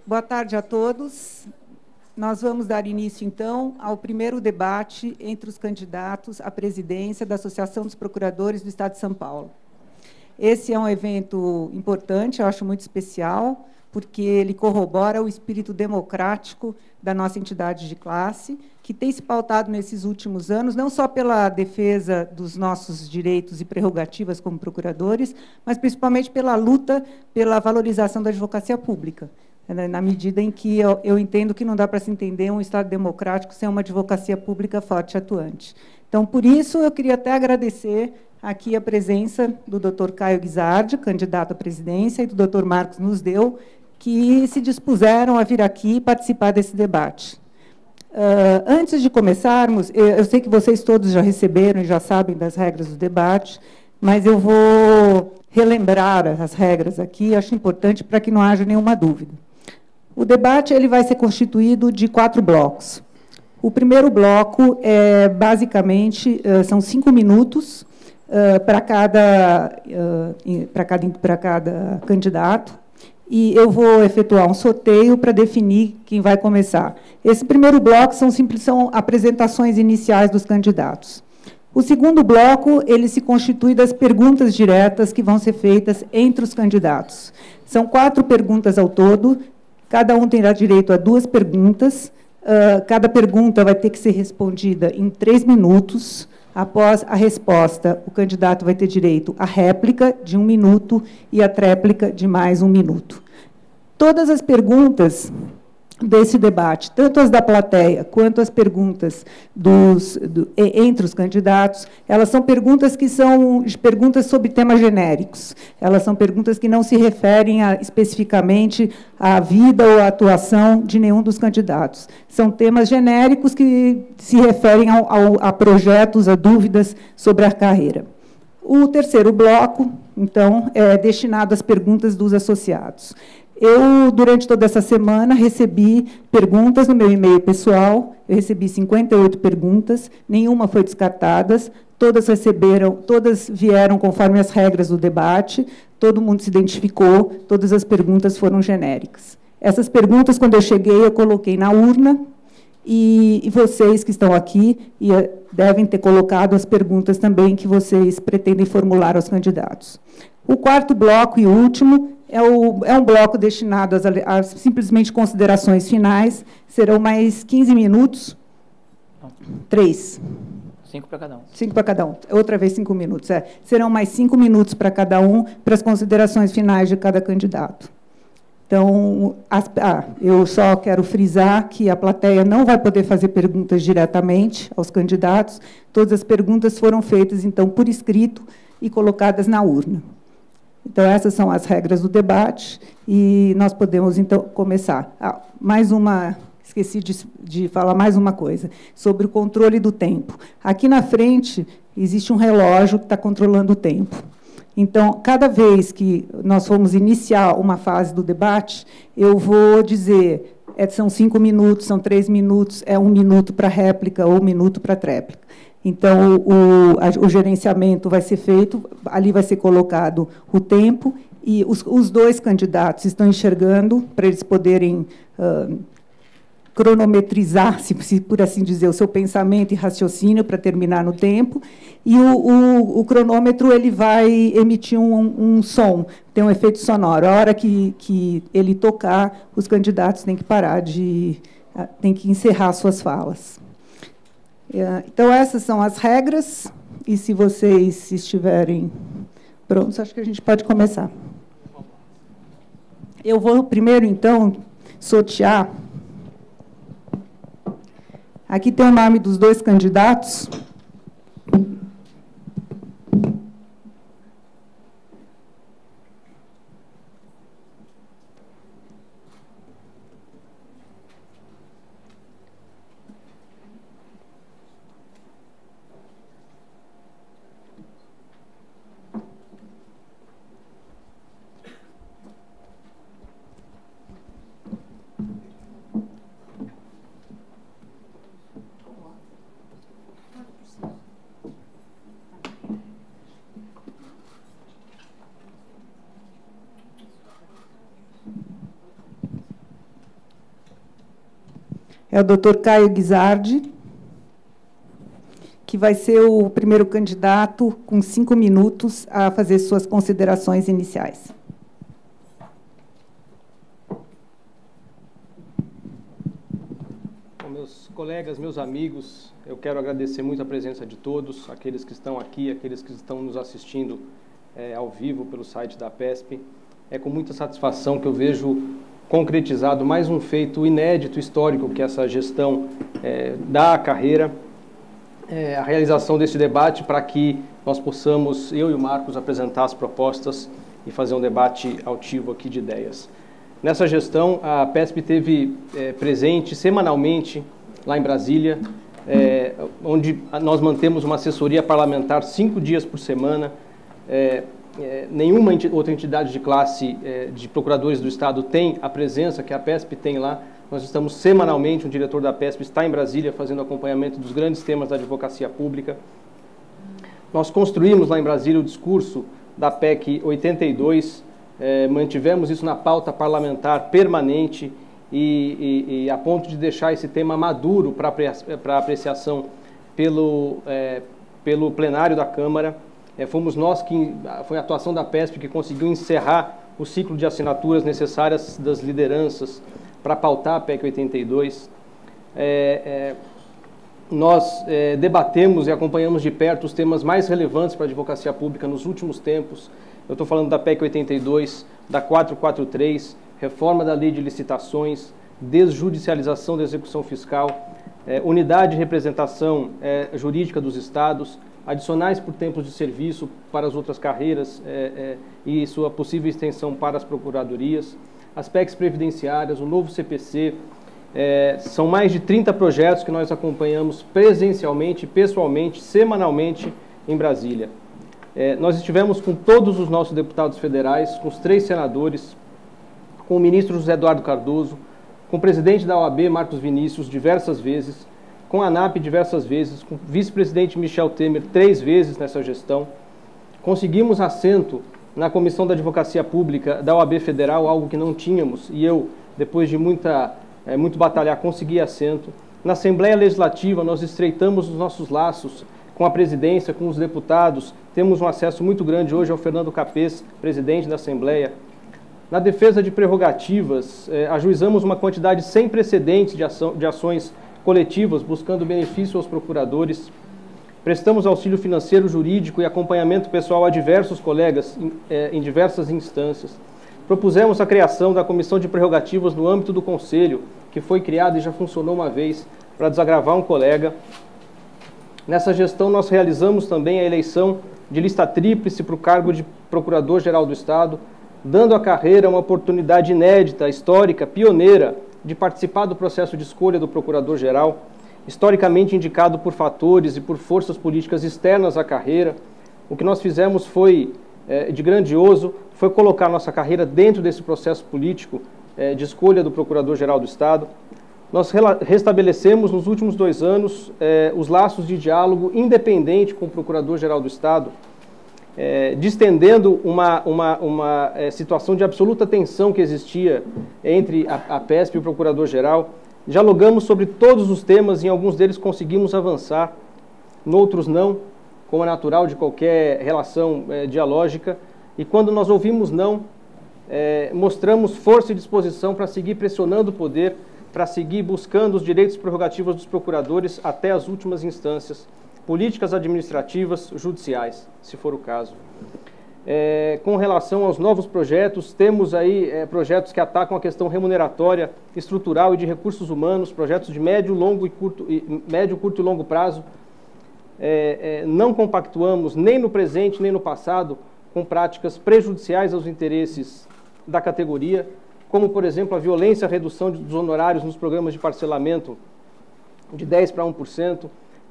Boa tarde a todos. Nós vamos dar início, então, ao primeiro debate entre os candidatos à presidência da Associação dos Procuradores do Estado de São Paulo. Esse é um evento importante, eu acho muito especial, porque ele corrobora o espírito democrático da nossa entidade de classe, que tem se pautado nesses últimos anos, não só pela defesa dos nossos direitos e prerrogativas como procuradores, mas principalmente pela luta pela valorização da advocacia pública, na medida em que eu entendo que não dá para se entender um Estado democrático sem uma advocacia pública forte e atuante. Então, por isso, eu queria até agradecer aqui a presença do Dr. Caio Guizardi, candidato à presidência, e do Dr. Marcos Nusdeu, que se dispuseram a vir aqui participar desse debate. Antes de começarmos, eu sei que vocês todos já receberam e já sabem das regras do debate, mas eu vou relembrar as regras aqui, acho importante para que não haja nenhuma dúvida. O debate ele vai ser constituído de 4 blocos. O primeiro bloco, basicamente, são 5 minutos para cada candidato, e eu vou efetuar um sorteio para definir quem vai começar. Esse primeiro bloco são apresentações iniciais dos candidatos. O segundo bloco ele se constitui das perguntas diretas que vão ser feitas entre os candidatos. São 4 perguntas ao todo, cada um terá direito a 2 perguntas, cada pergunta vai ter que ser respondida em 3 minutos. Após a resposta, o candidato vai ter direito à réplica de 1 minuto e à tréplica de mais 1 minuto. Todas as perguntas desse debate, tanto as da plateia quanto as perguntas entre os candidatos, elas são perguntas que são perguntas sobre temas genéricos. Elas são perguntas que não se referem especificamente à vida ou à atuação de nenhum dos candidatos. São temas genéricos que se referem a projetos, a dúvidas sobre a carreira. O terceiro bloco, então, é destinado às perguntas dos associados. Eu, durante toda essa semana, recebi perguntas no meu e-mail pessoal, eu recebi 58 perguntas, nenhuma foi descartada, todas vieram conforme as regras do debate, todo mundo se identificou, todas as perguntas foram genéricas. Essas perguntas, quando eu cheguei, eu coloquei na urna, e vocês que estão aqui devem ter colocado as perguntas também que vocês pretendem formular aos candidatos. O quarto bloco e último é um bloco destinado a simplesmente considerações finais. Serão mais 15 minutos. 3. 5 para cada um. 5 para cada um. Outra vez 5 minutos. Serão mais 5 minutos para cada um, para as considerações finais de cada candidato. Então, eu só quero frisar que a plateia não vai poder fazer perguntas diretamente aos candidatos. Todas as perguntas foram feitas, então, por escrito e colocadas na urna. Então, essas são as regras do debate, e nós podemos, então, começar. Esqueci de falar mais uma coisa, sobre o controle do tempo. Aqui na frente, existe um relógio que está controlando o tempo. Então, cada vez que nós formos iniciar uma fase do debate, eu vou dizer, são 5 minutos, são 3 minutos, 1 minuto para réplica ou 1 minuto para tréplica. Então, o gerenciamento vai ser feito, ali vai ser colocado o tempo, e os 2 candidatos estão enxergando, para eles poderem cronometrizar, se por assim dizer, o seu pensamento e raciocínio para terminar no tempo, e o cronômetro ele vai emitir um som, tem um efeito sonoro. A hora que ele tocar, os candidatos têm que têm que encerrar suas falas. Então, essas são as regras, e se vocês estiverem prontos, acho que a gente pode começar. Eu vou primeiro, então, sortear. Aqui tem o nome dos 2 candidatos. é o Dr. Caio Guizardi, que vai ser o primeiro candidato com 5 minutos a fazer suas considerações iniciais. Bom, meus colegas, meus amigos, eu quero agradecer muito a presença de todos, aqueles que estão aqui, aqueles que estão nos assistindo ao vivo pelo site da PESP. É com muita satisfação que eu vejo concretizado mais um feito inédito, histórico, que essa gestão dá à carreira, a realização desse debate para que nós possamos, eu e o Marcos, apresentar as propostas e fazer um debate altivo aqui de ideias. Nessa gestão, a PESP teve presente semanalmente lá em Brasília, onde nós mantemos uma assessoria parlamentar 5 dias por semana. Nenhuma outra entidade de classe de procuradores do Estado tem a presença que a PESP tem lá. Nós estamos semanalmente, um diretor da PESP está em Brasília fazendo acompanhamento dos grandes temas da advocacia pública. Nós construímos lá em Brasília o discurso da PEC 82, mantivemos isso na pauta parlamentar permanente e a ponto de deixar esse tema maduro para apreciação pelo plenário da Câmara. Fomos nós foi a atuação da PESP que conseguiu encerrar o ciclo de assinaturas necessárias das lideranças para pautar a PEC 82. Nós debatemos e acompanhamos de perto os temas mais relevantes para a advocacia pública nos últimos tempos. Eu estou falando da PEC 82, da 443, reforma da lei de licitações, desjudicialização da execução fiscal, unidade de representação jurídica dos estados, adicionais por tempos de serviço para as outras carreiras e sua possível extensão para as procuradorias, as PECs previdenciárias, o novo CPC. São mais de 30 projetos que nós acompanhamos presencialmente, pessoalmente, semanalmente em Brasília. Nós estivemos com todos os nossos deputados federais, com os 3 senadores, com o ministro José Eduardo Cardoso, com o presidente da OAB, Marcos Vinícius, diversas vezes, com a ANAP diversas vezes, com o vice-presidente Michel Temer 3 vezes nessa gestão. Conseguimos assento na Comissão da Advocacia Pública da OAB Federal, algo que não tínhamos, e eu, depois de muito batalhar, consegui assento. Na Assembleia Legislativa, nós estreitamos os nossos laços com a presidência, com os deputados, temos um acesso muito grande hoje ao Fernando Capês, presidente da Assembleia. Na defesa de prerrogativas, ajuizamos uma quantidade sem precedentes de ações coletivas, buscando benefício aos procuradores. Prestamos auxílio financeiro, jurídico e acompanhamento pessoal a diversos colegas em diversas instâncias. Propusemos a criação da Comissão de Prerrogativas no âmbito do Conselho, que foi criada e já funcionou uma vez para desagravar um colega. Nessa gestão, nós realizamos também a eleição de lista tríplice para o cargo de Procurador-Geral do Estado, dando à carreira uma oportunidade inédita, histórica, pioneira, de participar do processo de escolha do Procurador-Geral, historicamente indicado por fatores e por forças políticas externas à carreira. O que nós fizemos foi, de grandioso, foi colocar nossa carreira dentro desse processo político de escolha do Procurador-Geral do Estado. Nós restabelecemos nos últimos 2 anos os laços de diálogo independente com o Procurador-Geral do Estado, distendendo uma situação de absoluta tensão que existia entre a PESP e o Procurador-Geral. Dialogamos sobre todos os temas, em alguns deles conseguimos avançar, noutros não, como é natural de qualquer relação dialógica. E quando nós ouvimos não, mostramos força e disposição para seguir pressionando o poder, para seguir buscando os direitos e prerrogativas dos procuradores até as últimas instâncias, políticas administrativas, judiciais, se for o caso. Com relação aos novos projetos, temos aí projetos que atacam a questão remuneratória, estrutural e de recursos humanos, projetos de médio, curto e longo prazo. Não compactuamos nem no presente nem no passado com práticas prejudiciais aos interesses da categoria, como, por exemplo, a violência, a redução dos honorários nos programas de parcelamento de 10% para 1%,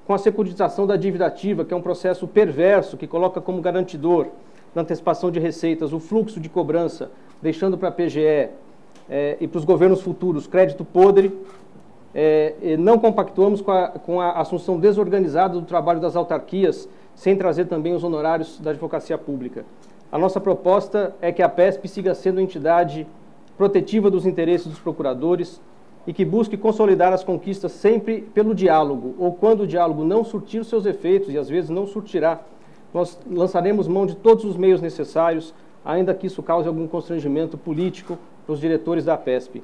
com a securitização da dívida ativa, que é um processo perverso que coloca como garantidor na antecipação de receitas o fluxo de cobrança, deixando para a PGE e para os governos futuros crédito podre. Não compactuamos com a assunção desorganizada do trabalho das autarquias, sem trazer também os honorários da advocacia pública. A nossa proposta é que a PESP siga sendo entidade protetiva dos interesses dos procuradores, e que busque consolidar as conquistas sempre pelo diálogo, ou quando o diálogo não surtir os seus efeitos, e às vezes não surtirá, nós lançaremos mão de todos os meios necessários, ainda que isso cause algum constrangimento político para os diretores da APESP.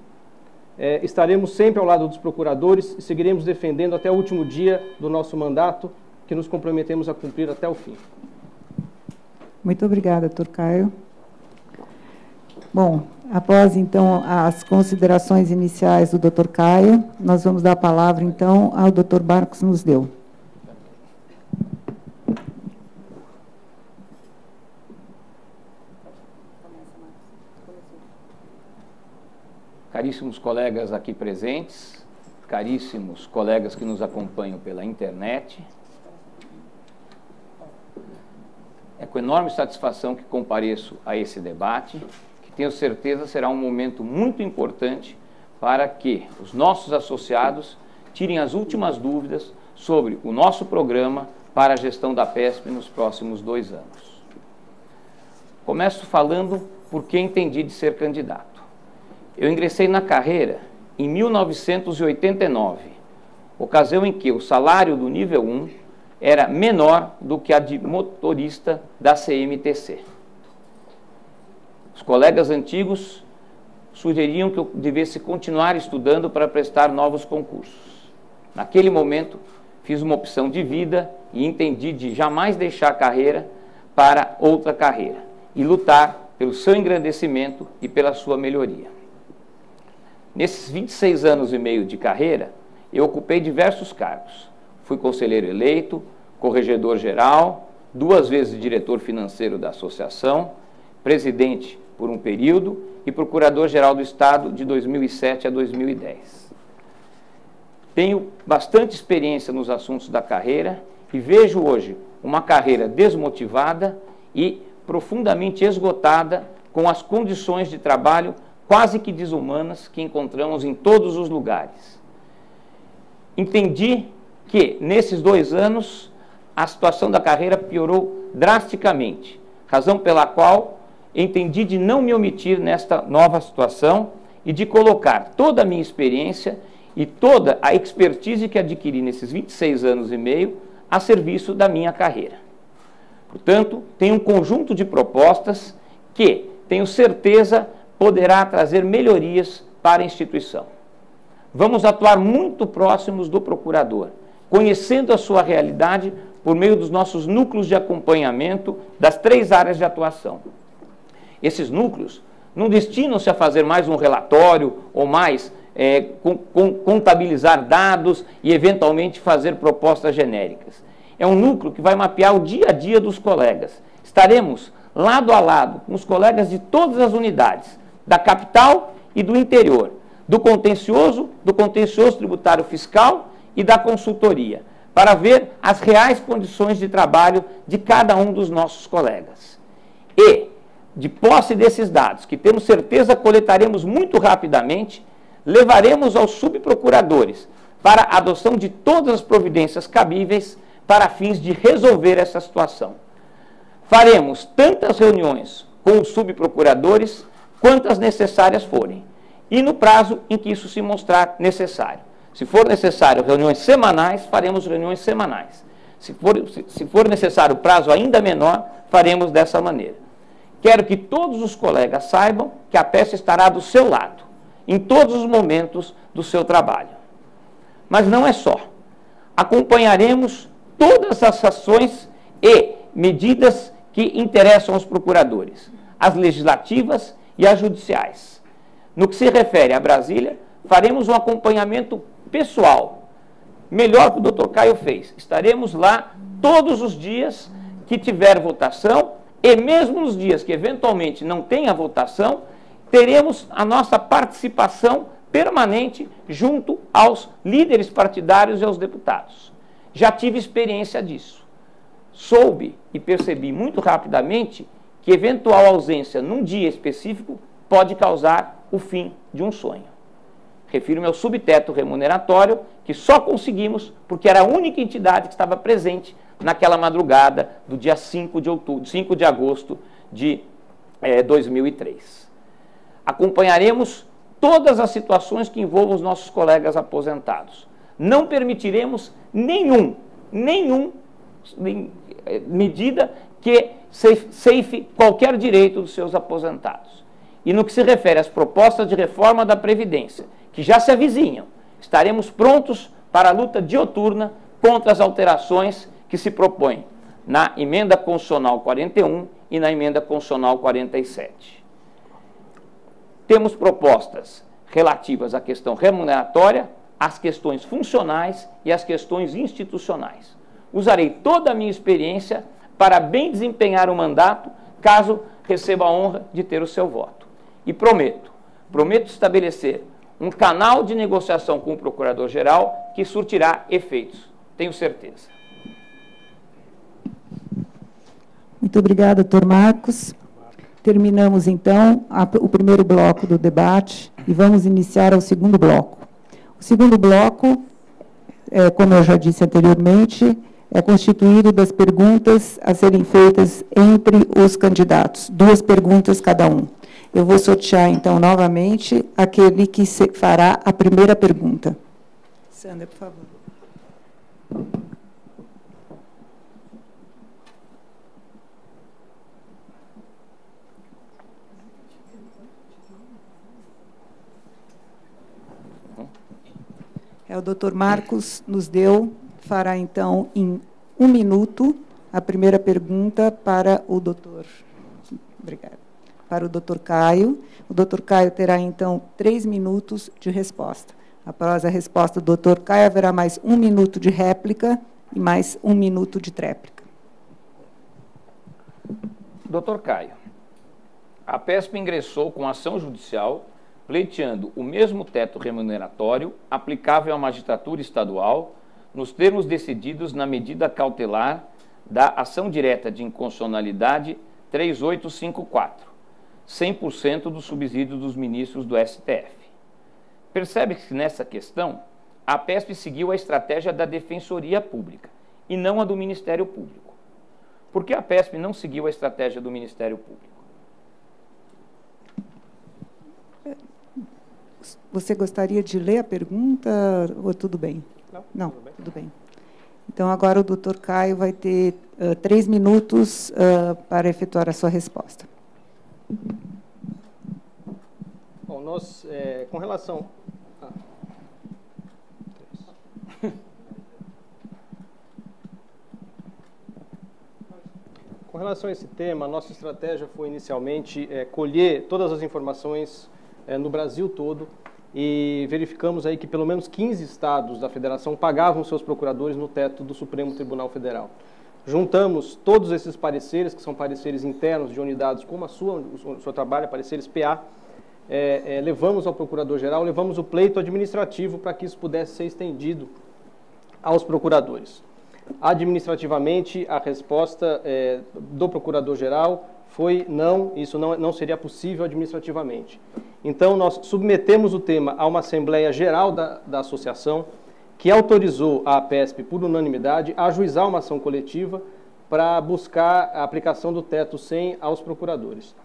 Estaremos sempre ao lado dos procuradores e seguiremos defendendo até o último dia do nosso mandato, que nos comprometemos a cumprir até o fim. Muito obrigada, Dr. Caio. Bom, após, então, as considerações iniciais do Dr. Caio, nós vamos dar a palavra, então, ao Dr. Marcos Nusdeu. Caríssimos colegas aqui presentes, caríssimos colegas que nos acompanham pela internet, é com enorme satisfação que compareço a esse debate, que tenho certeza será um momento muito importante para que os nossos associados tirem as últimas dúvidas sobre o nosso programa para a gestão da APESP nos próximos 2 anos. Começo falando por que entendi de ser candidato. Eu ingressei na carreira em 1989, ocasião em que o salário do nível 1 era menor do que a de motorista da CMTC. Os colegas antigos sugeriam que eu devesse continuar estudando para prestar novos concursos. Naquele momento, fiz uma opção de vida e entendi de jamais deixar a carreira para outra carreira e lutar pelo seu engrandecimento e pela sua melhoria. Nesses 26 anos e meio de carreira, eu ocupei diversos cargos. Fui conselheiro eleito, corregedor-geral, 2 vezes diretor financeiro da associação, presidente por um período e procurador-geral do Estado de 2007 a 2010. Tenho bastante experiência nos assuntos da carreira e vejo hoje uma carreira desmotivada e profundamente esgotada com as condições de trabalho quase que desumanas que encontramos em todos os lugares. Entendi que, nesses 2 anos, a situação da carreira piorou drasticamente, razão pela qual entendi de não me omitir nesta nova situação e de colocar toda a minha experiência e toda a expertise que adquiri nesses 26 anos e meio a serviço da minha carreira. Portanto, tenho um conjunto de propostas que, tenho certeza, poderá trazer melhorias para a instituição. Vamos atuar muito próximos do procurador, conhecendo a sua realidade por meio dos nossos núcleos de acompanhamento das 3 áreas de atuação. Esses núcleos não destinam-se a fazer mais um relatório ou mais contabilizar dados e eventualmente fazer propostas genéricas. É um núcleo que vai mapear o dia a dia dos colegas. Estaremos lado a lado com os colegas de todas as unidades, da capital e do interior, do contencioso tributário fiscal e da consultoria, para ver as reais condições de trabalho de cada um dos nossos colegas. E, de posse desses dados, que temos certeza coletaremos muito rapidamente, levaremos aos subprocuradores para a adoção de todas as providências cabíveis para fins de resolver essa situação. Faremos tantas reuniões com os subprocuradores quantas necessárias forem, e no prazo em que isso se mostrar necessário. Se for necessário reuniões semanais, faremos reuniões semanais. Se for necessário prazo ainda menor, faremos dessa maneira. Quero que todos os colegas saibam que a APESP estará do seu lado, em todos os momentos do seu trabalho. Mas não é só. Acompanharemos todas as ações e medidas que interessam aos procuradores, as legislativas e as judiciais. No que se refere a Brasília, faremos um acompanhamento pessoal, melhor que o Dr. Caio fez. Estaremos lá todos os dias que tiver votação e mesmo nos dias que eventualmente não tenha votação, teremos a nossa participação permanente junto aos líderes partidários e aos deputados. Já tive experiência disso. Soube e percebi muito rapidamente que eventual ausência num dia específico pode causar o fim de um sonho. Refiro-me ao subteto remuneratório, que só conseguimos porque era a única entidade que estava presente naquela madrugada do dia 5 de agosto de 2003. Acompanharemos todas as situações que envolvam os nossos colegas aposentados. Não permitiremos nenhuma medida que ceife qualquer direito dos seus aposentados. E no que se refere às propostas de reforma da Previdência, que já se avizinham, estaremos prontos para a luta dioturna contra as alterações que se propõem na Emenda Constitucional 41 e na Emenda Constitucional 47. Temos propostas relativas à questão remuneratória, às questões funcionais e às questões institucionais. Usarei toda a minha experiência para bem desempenhar o mandato, caso receba a honra de ter o seu voto. E prometo estabelecer um canal de negociação com o Procurador-Geral que surtirá efeitos, tenho certeza. Muito obrigada, doutor Marcos. Terminamos, então, o primeiro bloco do debate e vamos iniciar o segundo bloco. O segundo bloco, como eu já disse anteriormente, é constituído das perguntas a serem feitas entre os candidatos, 2 perguntas cada um. Eu vou sortear, então, novamente, aquele que fará a primeira pergunta. Sandra, por favor. O doutor Marcos fará, então, em 1 minuto, a primeira pergunta para o doutor. Obrigada. Para o doutor Caio. O doutor Caio terá, então, 3 minutos de resposta. Após a resposta do doutor Caio, haverá mais 1 minuto de réplica e mais 1 minuto de tréplica. Doutor Caio, a PESP ingressou com ação judicial pleiteando o mesmo teto remuneratório aplicável à magistratura estadual nos termos decididos na medida cautelar da ação direta de inconstitucionalidade 3854, 100% do subsídio dos ministros do STF. Percebe-se que nessa questão, a PESP seguiu a estratégia da Defensoria Pública e não a do Ministério Público. Por que a PESP não seguiu a estratégia do Ministério Público? Você gostaria de ler a pergunta ou tudo bem? Não, tudo bem. Então, agora o doutor Caio vai ter 3 minutos para efetuar a sua resposta. Bom, nós, com relação... Com relação a esse tema, a nossa estratégia foi inicialmente colher todas as informações no Brasil todo e verificamos aí que pelo menos 15 estados da federação pagavam seus procuradores no teto do Supremo Tribunal Federal. Juntamos todos esses pareceres, que são pareceres internos de unidades como o seu trabalho, pareceres PA, levamos ao Procurador-Geral, levamos o pleito administrativo para que isso pudesse ser estendido aos procuradores. Administrativamente, a resposta do Procurador-Geral foi não, isso não seria possível administrativamente. Então, nós submetemos o tema a uma Assembleia Geral da Associação, que autorizou a PESP, por unanimidade, a ajuizar uma ação coletiva para buscar a aplicação do teto 100 aos procuradores.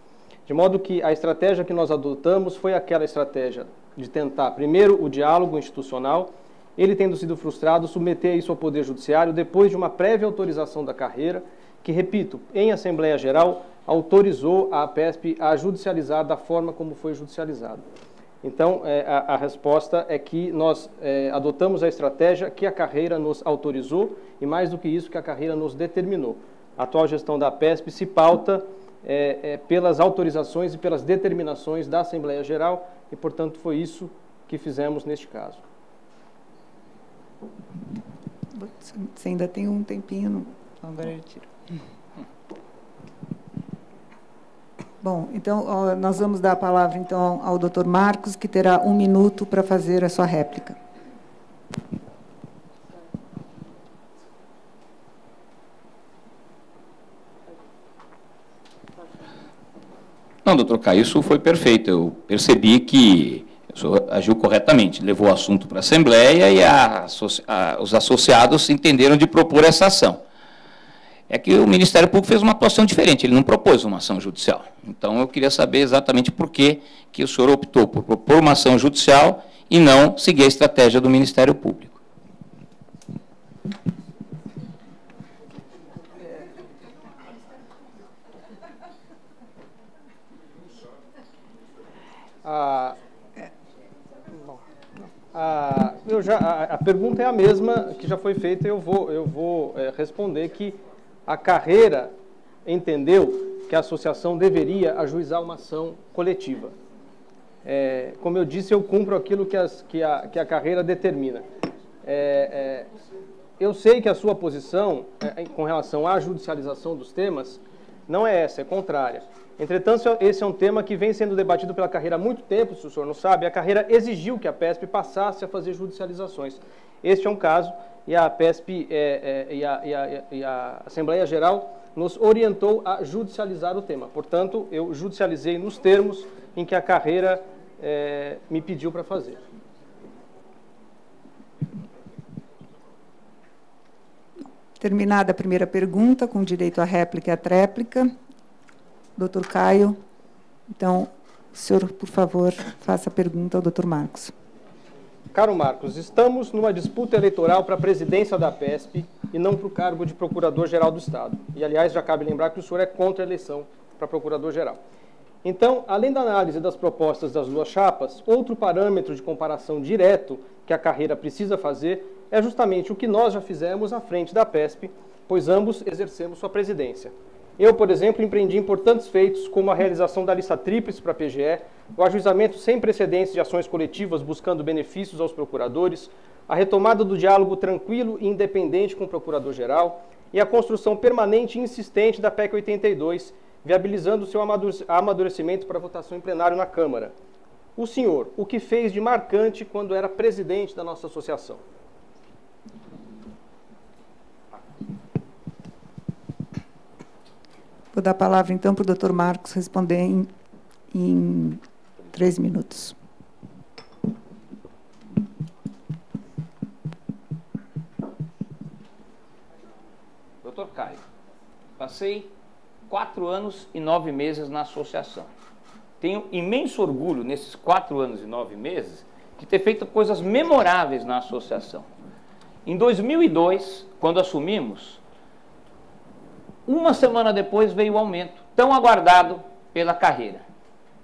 De modo que a estratégia que nós adotamos foi aquela estratégia de tentar, primeiro, o diálogo institucional, ele tendo sido frustrado, submeter isso ao Poder Judiciário depois de uma prévia autorização da carreira, que, repito, em Assembleia Geral, autorizou a PESP a judicializar da forma como foi judicializado. Então, a resposta é que nós adotamos a estratégia que a carreira nos autorizou e, mais do que isso, que a carreira nos determinou. A atual gestão da PESP se pauta pelas autorizações e pelas determinações da Assembleia Geral e, portanto, foi isso que fizemos neste caso. Você ainda tem um tempinho, agora eu tiro. Bom, então, nós vamos dar a palavra, então, ao doutor Marcos, que terá 1 minuto para fazer a sua réplica. Não, doutor Caio, isso foi perfeito. Eu percebi que o senhor agiu corretamente, levou o assunto para a Assembleia e os associados entenderam de propor essa ação. é que o Ministério Público fez uma atuação diferente, ele não propôs uma ação judicial. Então, eu queria saber exatamente por que o senhor optou por propor uma ação judicial e não seguir a estratégia do Ministério Público. A pergunta é a mesma que já foi feita, eu vou responder que a carreira entendeu que a associação deveria ajuizar uma ação coletiva. Como eu disse, eu cumpro aquilo que a carreira determina. Eu sei que a sua posição com relação à judicialização dos temas não é essa, é contrária. Entretanto, esse é um tema que vem sendo debatido pela carreira há muito tempo, se o senhor não sabe. A carreira exigiu que a PESP passasse a fazer judicializações. Este é um caso, e a PESP e a Assembleia Geral nos orientou a judicializar o tema. Portanto, eu judicializei nos termos em que a carreira me pediu para fazer. Terminada a primeira pergunta, com direito à réplica e à tréplica. Doutor Caio, então, o senhor, por favor, faça a pergunta ao doutor Marcos. Caro Marcos, estamos numa disputa eleitoral para a presidência da PESP e não para o cargo de Procurador-Geral do Estado. E, aliás, já cabe lembrar que o senhor é contra a eleição para Procurador-Geral. Então, além da análise das propostas das duas chapas, outro parâmetro de comparação direto que a carreira precisa fazer é justamente o que nós já fizemos à frente da PESP, pois ambos exercemos sua presidência. Eu, por exemplo, empreendi importantes feitos, como a realização da lista tríplice para a PGE, o ajuizamento sem precedentes de ações coletivas buscando benefícios aos procuradores, a retomada do diálogo tranquilo e independente com o Procurador-Geral e a construção permanente e insistente da PEC 82, viabilizando seu amadurecimento para votação em plenário na Câmara. O senhor, o que fez de marcante quando era presidente da nossa associação? Vou dar a palavra, então, para o doutor Marcos responder em 3 minutos. Doutor Caio, passei 4 anos e 9 meses na associação. Tenho imenso orgulho, nesses 4 anos e 9 meses, de ter feito coisas memoráveis na associação. Em 2002, quando assumimos, uma semana depois veio o aumento, tão aguardado pela carreira.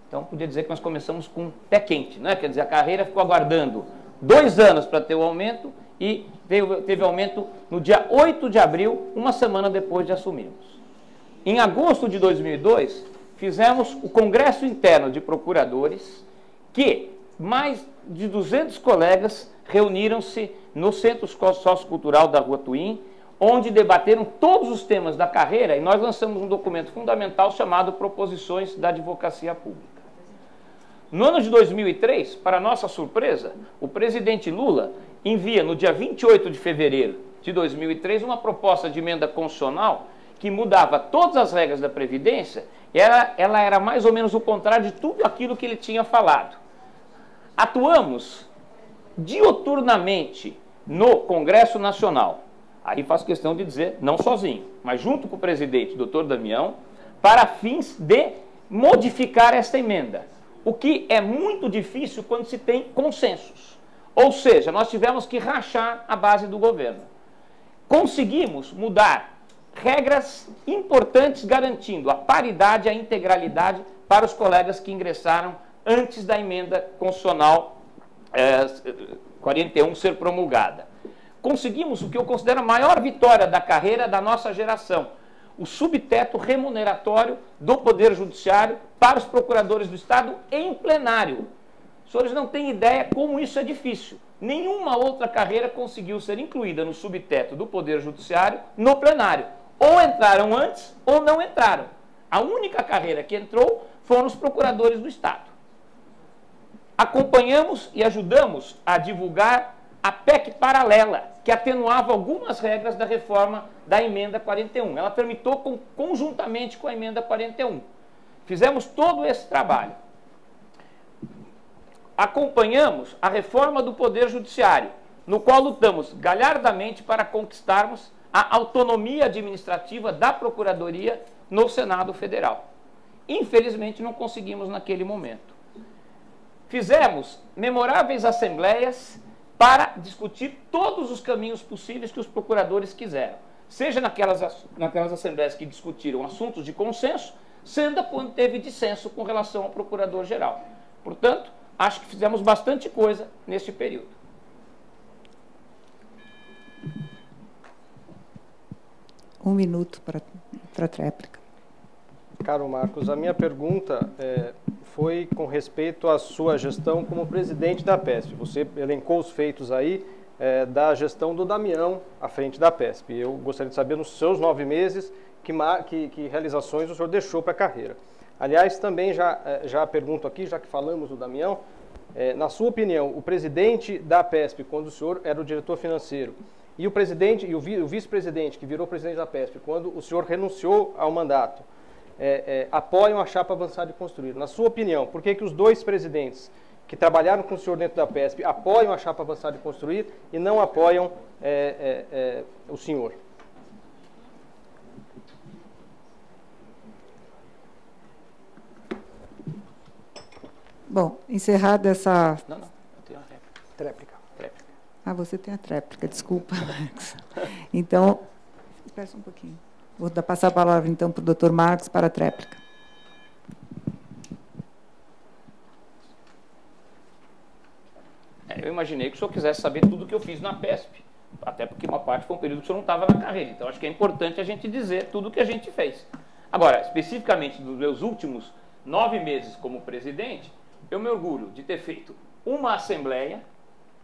Então, podia dizer que nós começamos com um pé quente, né? Quer dizer, a carreira ficou aguardando 2 anos para ter o aumento e teve aumento no dia 8 de abril, uma semana depois de assumirmos. Em agosto de 2002, fizemos o Congresso Interno de Procuradores, que mais de 200 colegas reuniram-se no Centro Sociocultural da Rua Twin, onde debateram todos os temas da carreira, e nós lançamos um documento fundamental chamado Proposições da Advocacia Pública. No ano de 2003, para nossa surpresa, o presidente Lula envia, no dia 28 de fevereiro de 2003, uma proposta de emenda constitucional que mudava todas as regras da Previdência, e ela era mais ou menos o contrário de tudo aquilo que ele tinha falado. Atuamos diuturnamente no Congresso Nacional. Aí faço questão de dizer, não sozinho, mas junto com o presidente, doutor Damião, para fins de modificar esta emenda. O que é muito difícil quando se tem consensos. Ou seja, nós tivemos que rachar a base do governo. Conseguimos mudar regras importantes garantindo a paridade e a integralidade para os colegas que ingressaram antes da emenda constitucional 41 ser promulgada. Conseguimos o que eu considero a maior vitória da carreira da nossa geração, o subteto remuneratório do Poder Judiciário para os procuradores do Estado em plenário. Os senhores não têm ideia como isso é difícil. Nenhuma outra carreira conseguiu ser incluída no subteto do Poder Judiciário no plenário. Ou entraram antes ou não entraram. A única carreira que entrou foram os procuradores do Estado. Acompanhamos e ajudamos a divulgar a PEC paralela, que atenuava algumas regras da reforma da emenda 41. Ela tramitou conjuntamente com a emenda 41. Fizemos todo esse trabalho. Acompanhamos a reforma do Poder Judiciário, no qual lutamos galhardamente para conquistarmos a autonomia administrativa da Procuradoria no Senado Federal. Infelizmente, não conseguimos naquele momento. Fizemos memoráveis assembleias para discutir todos os caminhos possíveis que os procuradores quiseram. Seja naquelas assembleias que discutiram assuntos de consenso, seja quando teve dissenso com relação ao Procurador-Geral. Portanto, acho que fizemos bastante coisa neste período. Um minuto para a tréplica. Caro Marcos, a minha pergunta foi com respeito à sua gestão como presidente da PESP. Você elencou os feitos aí da gestão do Damião à frente da PESP. Eu gostaria de saber, nos seus 9 meses, que realizações o senhor deixou para a carreira. Aliás, também já pergunto aqui, já que falamos do Damião, na sua opinião, o presidente da PESP, quando o senhor era o diretor financeiro, e o presidente e o vice-presidente, que virou presidente da PESP, quando o senhor renunciou ao mandato, apoiam a chapa Avançar e Construir. Na sua opinião, por que os dois presidentes que trabalharam com o senhor dentro da PESP apoiam a chapa Avançar e Construir e não apoiam o senhor? Bom, encerrada essa... Não, eu tenho uma Tréplica. Ah, você tem a tréplica, desculpa, Marcos. Então, espera um pouquinho. Vou passar a palavra, então, para o doutor Marcos para a tréplica. Eu imaginei que o senhor quisesse saber tudo o que eu fiz na PESP, até porque uma parte foi um período que o senhor não estava na carreira. Então, acho que é importante a gente dizer tudo o que a gente fez. Agora, especificamente dos meus últimos 9 meses como presidente, eu me orgulho de ter feito uma assembleia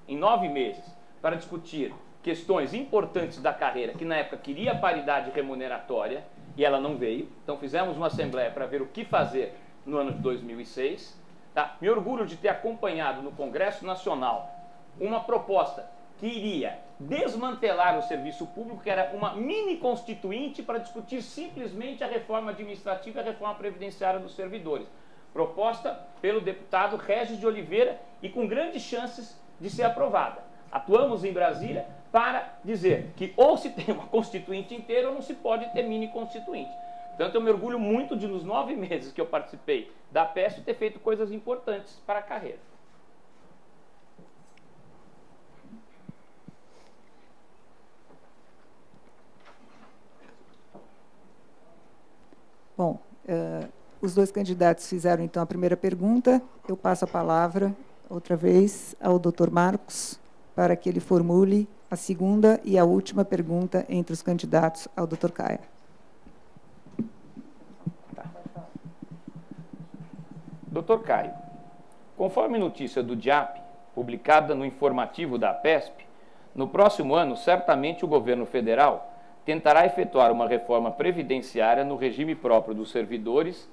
em 9 meses para discutir questões importantes da carreira, que na época queria paridade remuneratória e ela não veio. Então fizemos uma assembleia para ver o que fazer no ano de 2006. Tá? Me orgulho de ter acompanhado no Congresso Nacional uma proposta que iria desmantelar o serviço público, que era uma mini constituinte para discutir simplesmente a reforma administrativa e a reforma previdenciária dos servidores. Proposta pelo deputado Regis de Oliveira e com grandes chances de ser aprovada. Atuamos em Brasília para dizer que ou se tem uma constituinte inteira ou não se pode ter mini constituinte. Portanto, eu me orgulho muito de, nos 9 meses que eu participei da PESP, ter feito coisas importantes para a carreira. Bom, os dois candidatos fizeram, então, a primeira pergunta. Eu passo a palavra, outra vez, ao doutor Marcos, para que ele formule a segunda e a última pergunta entre os candidatos ao doutor Caio. Doutor Caio, conforme notícia do DIAP, publicada no informativo da PESP, no próximo ano, certamente o governo federal tentará efetuar uma reforma previdenciária no regime próprio dos servidores,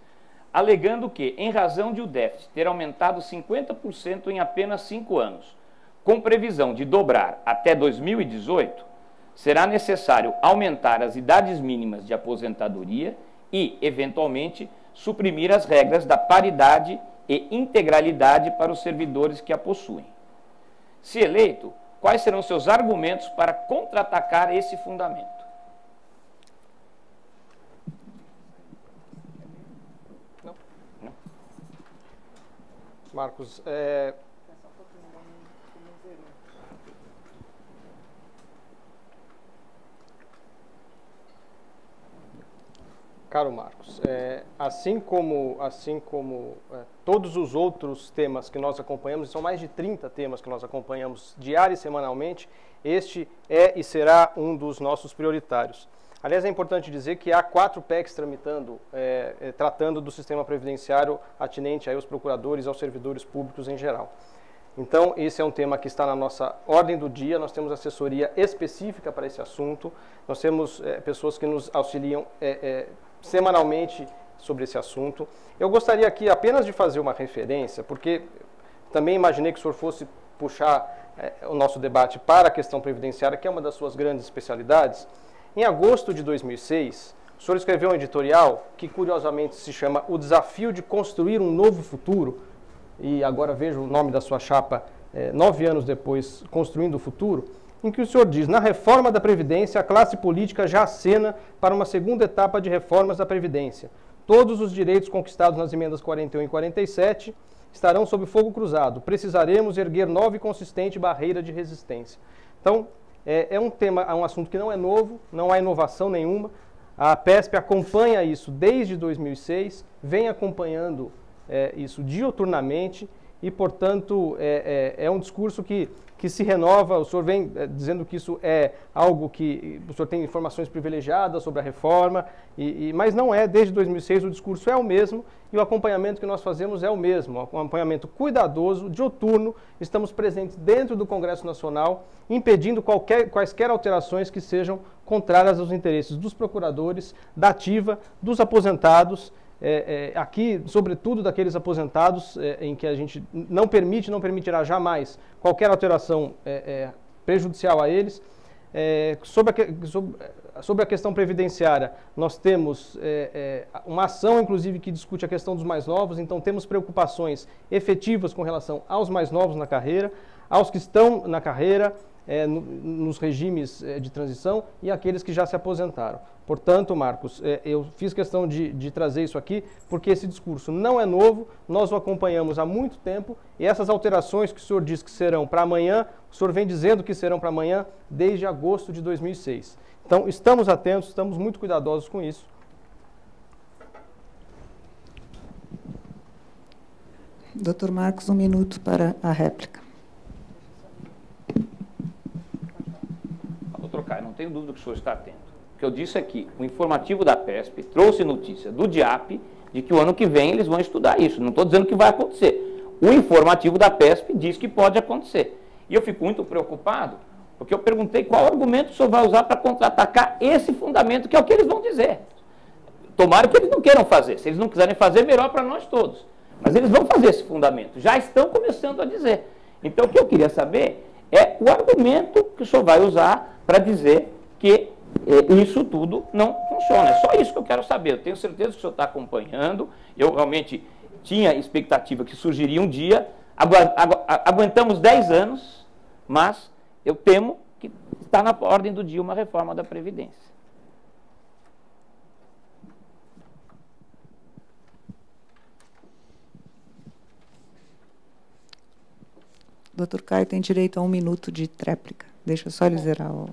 alegando que, em razão de o déficit ter aumentado 50% em apenas 5 anos, com previsão de dobrar até 2018, será necessário aumentar as idades mínimas de aposentadoria e, eventualmente, suprimir as regras da paridade e integralidade para os servidores que a possuem. Se eleito, quais serão seus argumentos para contra-atacar esse fundamento? Marcos, caro Marcos, assim como todos os outros temas que nós acompanhamos, são mais de 30 temas que nós acompanhamos diário e semanalmente, este é e será um dos nossos prioritários. Aliás, é importante dizer que há 4 PECs tramitando, tratando do sistema previdenciário atinente aí aos procuradores e aos servidores públicos em geral. Então, esse é um tema que está na nossa ordem do dia, nós temos assessoria específica para esse assunto, nós temos pessoas que nos auxiliam semanalmente sobre esse assunto. Eu gostaria aqui apenas de fazer uma referência, porque também imaginei que o senhor fosse puxar o nosso debate para a questão previdenciária, que é uma das suas grandes especialidades. Em agosto de 2006, o senhor escreveu um editorial que, curiosamente, se chama O Desafio de Construir um Novo Futuro, e agora vejo o nome da sua chapa, 9 anos depois, Construindo o Futuro. em que o senhor diz: na reforma da Previdência, a classe política já acena para uma segunda etapa de reformas da Previdência. Todos os direitos conquistados nas emendas 41 e 47 estarão sob fogo cruzado. Precisaremos erguer nova e consistente barreira de resistência. Então, é um assunto que não é novo, não há inovação nenhuma. A PESP acompanha isso desde 2006, vem acompanhando isso diuturnamente e, portanto, é um discurso que se renova. O senhor vem dizendo que isso é algo que o senhor tem informações privilegiadas sobre a reforma, mas não é. Desde 2006 o discurso é o mesmo e o acompanhamento que nós fazemos é o mesmo, um acompanhamento cuidadoso, dioturno. Estamos presentes dentro do Congresso Nacional, impedindo quaisquer alterações que sejam contrárias aos interesses dos procuradores, da ativa, dos aposentados, aqui, sobretudo, daqueles aposentados em que a gente não permitirá jamais qualquer alteração prejudicial a eles. Sobre a questão previdenciária, nós temos uma ação, inclusive, que discute a questão dos mais novos. Então, temos preocupações efetivas com relação aos mais novos na carreira, aos que estão na carreira, nos regimes de transição e aqueles que já se aposentaram. Portanto, Marcos, eu fiz questão de trazer isso aqui porque esse discurso não é novo, nós o acompanhamos há muito tempo e essas alterações que o senhor diz que serão para amanhã, o senhor vem dizendo que serão para amanhã desde agosto de 2006. Então, estamos atentos, estamos muito cuidadosos com isso. Dr. Marcos, 1 minuto para a réplica. Doutor Caio, não tenho dúvida que o senhor está atento. O que eu disse aqui, o informativo da PESP trouxe notícia do DIAP de que o ano que vem eles vão estudar isso. Não estou dizendo que vai acontecer. O informativo da PESP diz que pode acontecer. E eu fico muito preocupado, porque eu perguntei qual argumento o senhor vai usar para contra-atacar esse fundamento, que é o que eles vão dizer. Tomara que eles não queiram fazer. Se eles não quiserem fazer, melhor para nós todos. Mas eles vão fazer esse fundamento. Já estão começando a dizer. Então, o que eu queria saber é o argumento que o senhor vai usar para dizer que isso tudo não funciona. É só isso que eu quero saber. Eu tenho certeza que o senhor está acompanhando. Eu realmente tinha expectativa que surgiria um dia. Aguentamos 10 anos, mas eu temo que está na ordem do dia uma reforma da Previdência. Dr. Caio tem direito a 1 minuto de tréplica. Deixa eu só lhe zerar o...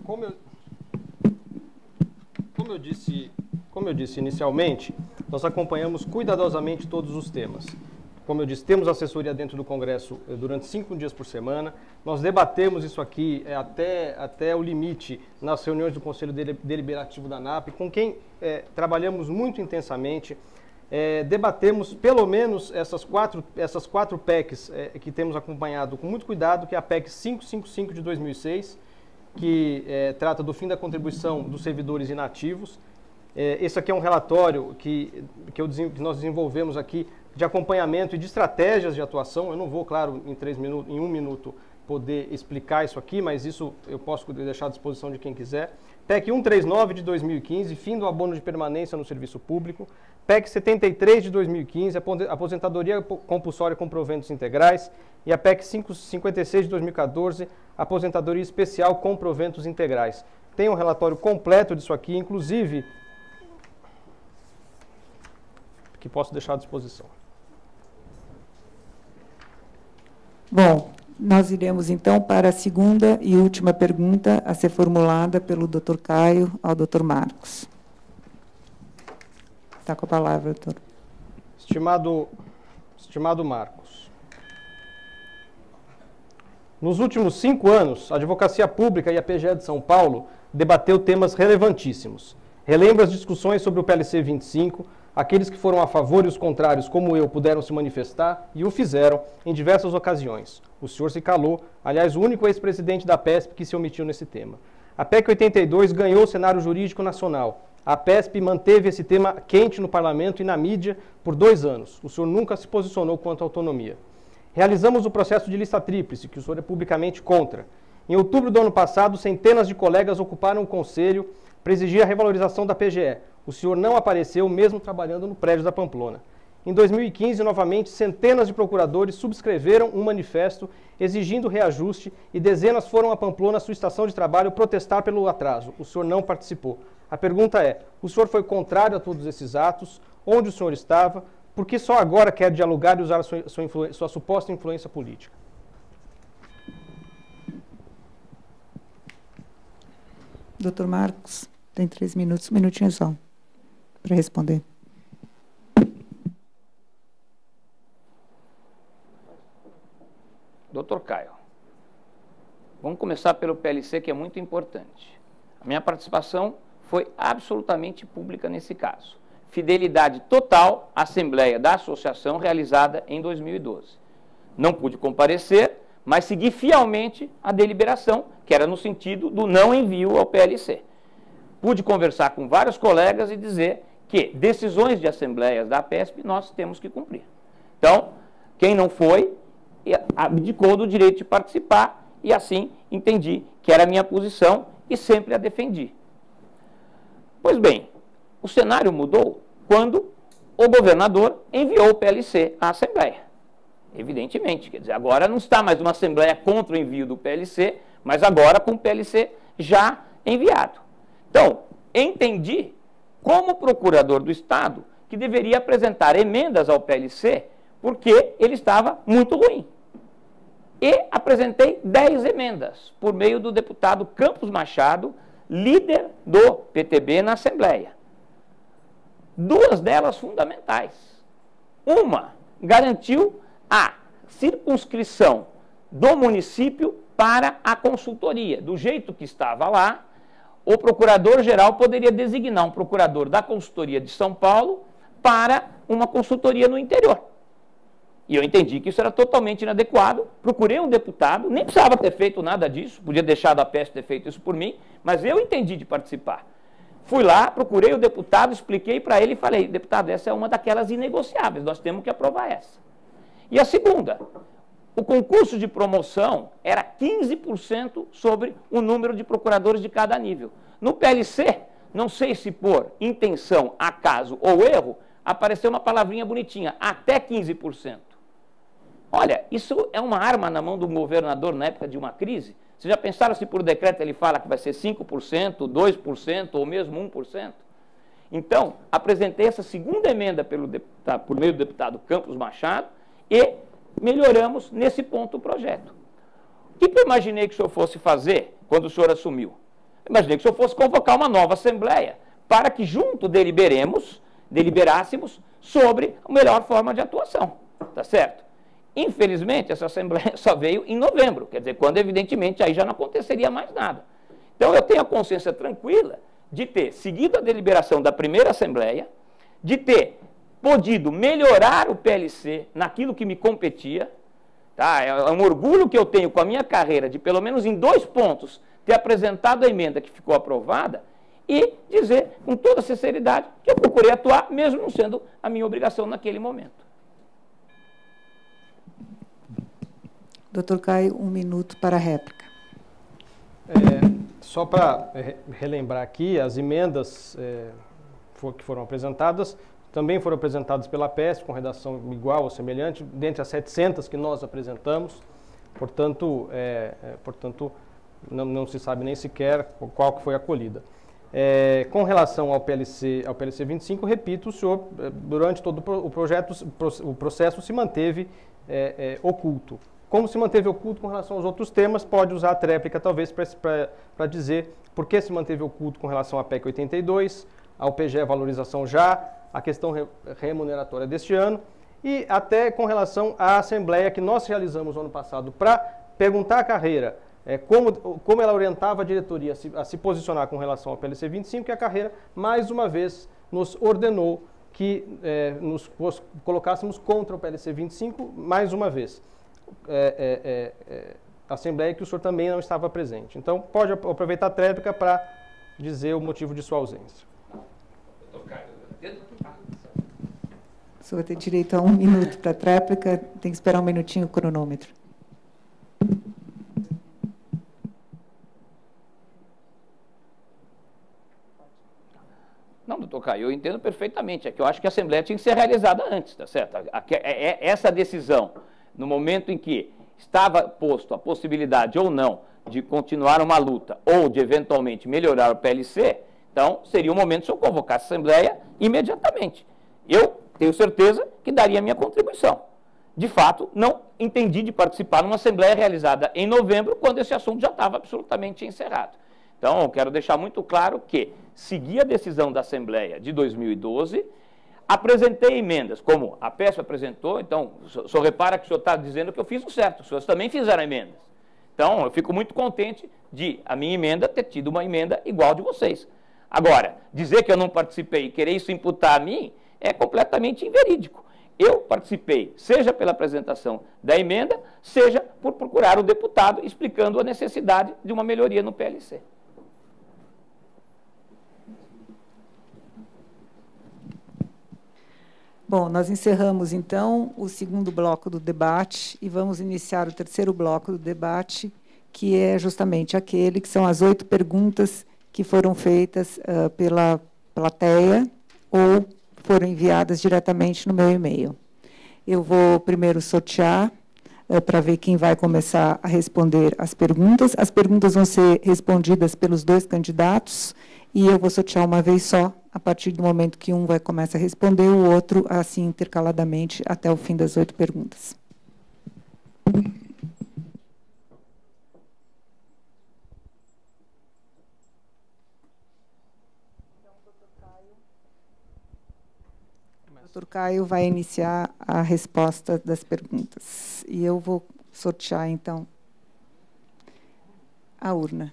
Como eu disse inicialmente, nós acompanhamos cuidadosamente todos os temas. Como eu disse, temos assessoria dentro do Congresso durante 5 dias por semana. Nós debatemos isso aqui até o limite nas reuniões do Conselho Deliberativo da ANAP, com quem trabalhamos muito intensamente. Debatemos pelo menos essas quatro PECs que temos acompanhado com muito cuidado, que é a PEC 555 de 2006, que trata do fim da contribuição dos servidores inativos. Esse aqui é um relatório que nós desenvolvemos aqui de acompanhamento e de estratégias de atuação. Eu não vou, claro, em 1 minuto poder explicar isso aqui, mas isso eu posso deixar à disposição de quem quiser. PEC 139 de 2015, fim do abono de permanência no serviço público. PEC 73 de 2015, aposentadoria compulsória com proventos integrais. E a PEC 556 de 2014, aposentadoria especial com proventos integrais. Tem um relatório completo disso aqui, inclusive, que posso deixar à disposição. Bom, nós iremos então para a segunda e última pergunta a ser formulada pelo Dr. Caio ao Dr. Marcos. Está com a palavra, doutor. Estimado Marcos, nos últimos 5 anos, a Advocacia Pública e a PGE de São Paulo debateu temas relevantíssimos. Relembro as discussões sobre o PLC 25, aqueles que foram a favor e os contrários, como eu, puderam se manifestar e o fizeram em diversas ocasiões. O senhor se calou, aliás, o único ex-presidente da PESP que se omitiu nesse tema. A PEC 82 ganhou o cenário jurídico nacional. A PESP manteve esse tema quente no parlamento e na mídia por 2 anos. O senhor nunca se posicionou quanto à autonomia. Realizamos o processo de lista tríplice, que o senhor é publicamente contra. Em outubro do ano passado, centenas de colegas ocuparam o conselho para exigir a revalorização da PGE. O senhor não apareceu, mesmo trabalhando no prédio da Pamplona. Em 2015, novamente, centenas de procuradores subscreveram um manifesto exigindo reajuste e dezenas foram a Pamplona, sua estação de trabalho, protestar pelo atraso. O senhor não participou. A pergunta é, o senhor foi contrário a todos esses atos? Onde o senhor estava? Por que só agora quer dialogar e usar a sua suposta influência política? Doutor Marcos, tem 3 minutos, um minutinho só, para responder. Doutor Caio, vamos começar pelo PLC, que é muito importante. A minha participação foi absolutamente pública nesse caso. Fidelidade total à Assembleia da Associação realizada em 2012. Não pude comparecer, mas segui fielmente a deliberação, que era no sentido do não envio ao PLC. Pude conversar com vários colegas e dizer que decisões de assembleias da APESP nós temos que cumprir. Então, quem não foi, abdicou do direito de participar e assim entendi que era a minha posição e sempre a defendi. Pois bem, o cenário mudou quando o governador enviou o PLC à Assembleia. Evidentemente, quer dizer, agora não está mais uma Assembleia contra o envio do PLC, mas agora com o PLC já enviado. Então, entendi, como procurador do Estado, que deveria apresentar emendas ao PLC, porque ele estava muito ruim. E apresentei 10 emendas, por meio do deputado Campos Machado, líder do PTB na Assembleia. 2 delas fundamentais. Uma garantiu a circunscrição do município para a consultoria. Do jeito que estava lá, o procurador-geral poderia designar um procurador da consultoria de São Paulo para uma consultoria no interior. E eu entendi que isso era totalmente inadequado, procurei um deputado, nem precisava ter feito nada disso, podia deixar da PESP ter feito isso por mim, mas eu entendi de participar. Fui lá, procurei o deputado, expliquei para ele e falei, deputado, essa é uma daquelas inegociáveis, nós temos que aprovar essa. E a segunda, o concurso de promoção era 15% sobre o número de procuradores de cada nível. No PLC, não sei se por intenção, acaso ou erro, apareceu uma palavrinha bonitinha, até 15%. Olha, isso é uma arma na mão do governador na época de uma crise? Vocês já pensaram se por decreto ele fala que vai ser 5%, 2% ou mesmo 1%? Então, apresentei essa segunda emenda por meio do deputado Campos Machado e melhoramos nesse ponto o projeto. O que eu imaginei que o senhor fosse fazer quando o senhor assumiu? Eu imaginei que o senhor fosse convocar uma nova Assembleia para que junto deliberássemos sobre a melhor forma de atuação, tá certo? Infelizmente, essa Assembleia só veio em novembro, quer dizer, quando evidentemente aí já não aconteceria mais nada. Então eu tenho a consciência tranquila de ter seguido a deliberação da primeira Assembleia, de ter podido melhorar o PLC naquilo que me competia, tá? É um orgulho que eu tenho com a minha carreira de pelo menos em 2 pontos ter apresentado a emenda que ficou aprovada e dizer com toda sinceridade que eu procurei atuar, mesmo não sendo a minha obrigação naquele momento. Doutor Caio, 1 minuto para a réplica. Só para relembrar aqui, as emendas que foram apresentadas, também foram apresentadas pela PESP, com redação igual ou semelhante, dentre as 700 que nós apresentamos, portanto, não se sabe nem sequer qual que foi acolhida. Com relação ao PLC 25, repito, o senhor, durante todo o processo se manteve oculto. Como se manteve oculto com relação aos outros temas, pode usar a tréplica talvez para dizer por que se manteve oculto com relação à PEC 82, ao PGE valorização já, a questão remuneratória deste ano e até com relação à Assembleia que nós realizamos no ano passado para perguntar à carreira como ela orientava a diretoria a se posicionar com relação ao PLC 25, que a carreira, mais uma vez, nos ordenou que nos colocássemos contra o PLC 25, mais uma vez. Assembleia que o senhor também não estava presente. Então, pode aproveitar a tréplica para dizer o motivo de sua ausência. O senhor vai ter direito a 1 minuto para a tréplica, tem que esperar 1 minutinho o cronômetro. Não, doutor Caio, eu entendo perfeitamente. É que eu acho que a Assembleia tinha que ser realizada antes, tá certo? Essa decisão, no momento em que estava posto a possibilidade ou não de continuar uma luta ou de eventualmente melhorar o PLC, então seria o momento de eu convocar a Assembleia imediatamente. Eu tenho certeza que daria a minha contribuição. De fato, não entendi de participar numa Assembleia realizada em novembro, quando esse assunto já estava absolutamente encerrado. Então, eu quero deixar muito claro que segui a decisão da Assembleia de 2012, apresentei emendas, como a PESP apresentou, então, o senhor repara que o senhor está dizendo que eu fiz o certo, os senhores também fizeram emendas. Então, eu fico muito contente de a minha emenda ter tido uma emenda igual de vocês. Agora, dizer que eu não participei e querer isso imputar a mim é completamente inverídico. Eu participei, seja pela apresentação da emenda, seja por procurar o deputado explicando a necessidade de uma melhoria no PLC. Bom, nós encerramos, então, o segundo bloco do debate e vamos iniciar o terceiro bloco do debate, que é justamente aquele que são as 8 perguntas que foram feitas pela plateia ou foram enviadas diretamente no meu e-mail. Eu vou primeiro sortear para ver quem vai começar a responder as perguntas. As perguntas vão ser respondidas pelos 2 candidatos e eu vou sortear uma vez só, a partir do momento que um vai começar a responder, o outro, assim, intercaladamente, até o fim das 8 perguntas. O doutor Caio vai iniciar a resposta das perguntas. E eu vou sortear, então, a urna.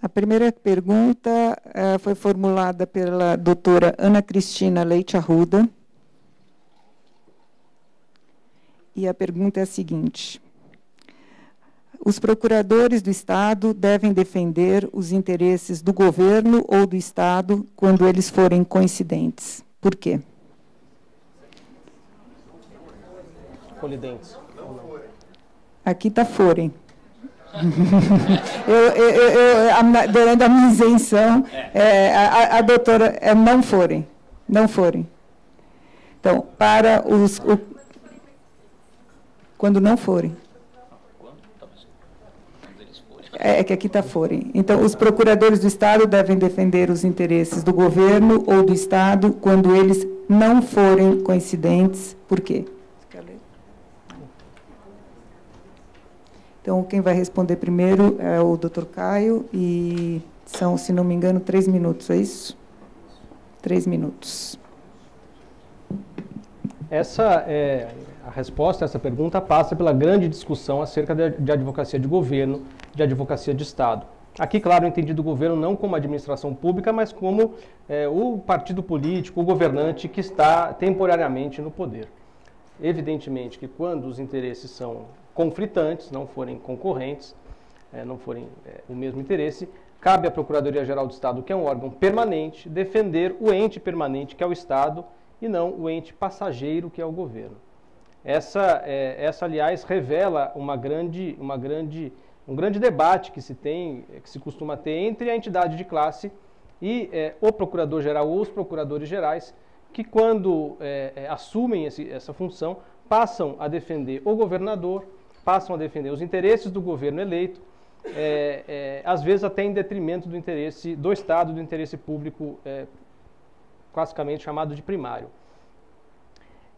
A primeira pergunta foi formulada pela doutora Ana Cristina Leite Arruda. E a pergunta é a seguinte: os procuradores do Estado devem defender os interesses do governo ou do Estado quando eles forem coincidentes. Por quê? Colidentes. Aqui está forem. Durante a minha isenção, a doutora não forem. Não forem. Então, para os... quando não forem. É que aqui está forem. Então, os procuradores do Estado devem defender os interesses do governo ou do Estado quando eles não forem coincidentes. Por quê? Então, quem vai responder primeiro é o doutor Caio, e são, se não me engano, 3 minutos, é isso? 3 minutos. A resposta a essa pergunta passa pela grande discussão acerca de advocacia de governo, de advocacia de Estado. Aqui, claro, entendido o governo não como administração pública, mas como o partido político, o governante que está temporariamente no poder. Evidentemente que quando os interesses são conflitantes, não forem concorrentes, não forem o mesmo interesse, cabe à Procuradoria-Geral do Estado, que é um órgão permanente, defender o ente permanente, que é o Estado, e não o ente passageiro, que é o governo. Essa aliás, revela um grande debate que se costuma ter entre a entidade de classe e o Procurador-Geral ou os Procuradores Gerais, que quando assumem essa função, passam a defender o governador, passam a defender os interesses do governo eleito, às vezes até em detrimento do interesse do Estado, do interesse público, classicamente chamado de primário.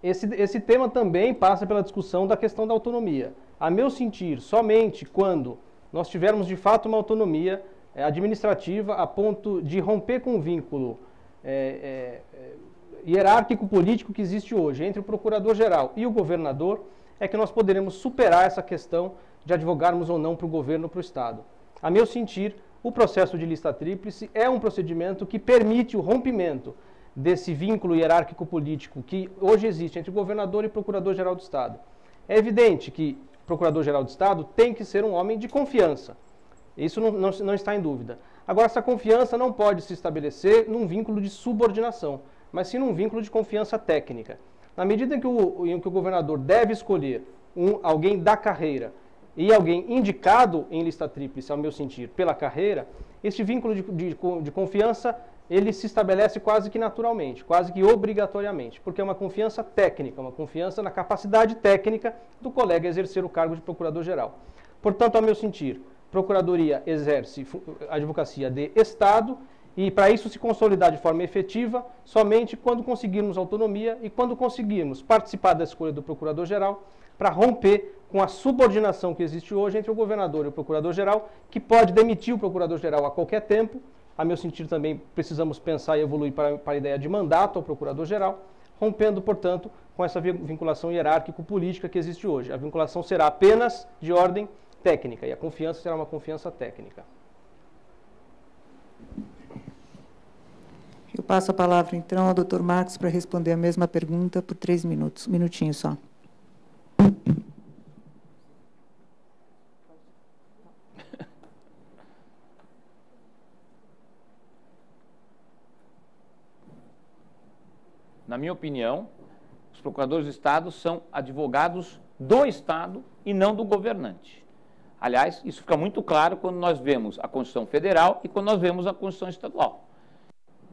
Esse tema também passa pela discussão da questão da autonomia. A meu sentir, somente quando nós tivermos de fato uma autonomia administrativa a ponto de romper com o vínculo hierárquico político que existe hoje entre o Procurador-Geral e o governador, é que nós poderemos superar essa questão de advogarmos ou não para o governo ou para o Estado. A meu sentir, o processo de lista tríplice é um procedimento que permite o rompimento desse vínculo hierárquico político que hoje existe entre governador e procurador-geral do Estado. É evidente que o procurador-geral do Estado tem que ser um homem de confiança. Isso não está em dúvida. Agora, essa confiança não pode se estabelecer num vínculo de subordinação, mas sim num vínculo de confiança técnica. Na medida em que o governador deve escolher alguém da carreira e alguém indicado em lista tríplice, ao meu sentir, pela carreira, este vínculo de confiança ele se estabelece quase que naturalmente, quase que obrigatoriamente, porque é uma confiança técnica, uma confiança na capacidade técnica do colega exercer o cargo de procurador-geral. Portanto, ao meu sentir, Procuradoria exerce advocacia de Estado e, para isso se consolidar de forma efetiva, somente quando conseguirmos autonomia e quando conseguirmos participar da escolha do Procurador-Geral para romper com a subordinação que existe hoje entre o governador e o Procurador-Geral, que pode demitir o Procurador-Geral a qualquer tempo. A meu sentir, também precisamos pensar e evoluir para a ideia de mandato ao Procurador-Geral, rompendo, portanto, com essa vinculação hierárquico-política que existe hoje. A vinculação será apenas de ordem técnica e a confiança será uma confiança técnica. Eu passo a palavra, então, ao Dr. Marcos para responder a mesma pergunta por 3 minutos. Um minutinho só. Na minha opinião, os procuradores do Estado são advogados do Estado e não do governante. Aliás, isso fica muito claro quando nós vemos a Constituição Federal e quando nós vemos a Constituição Estadual.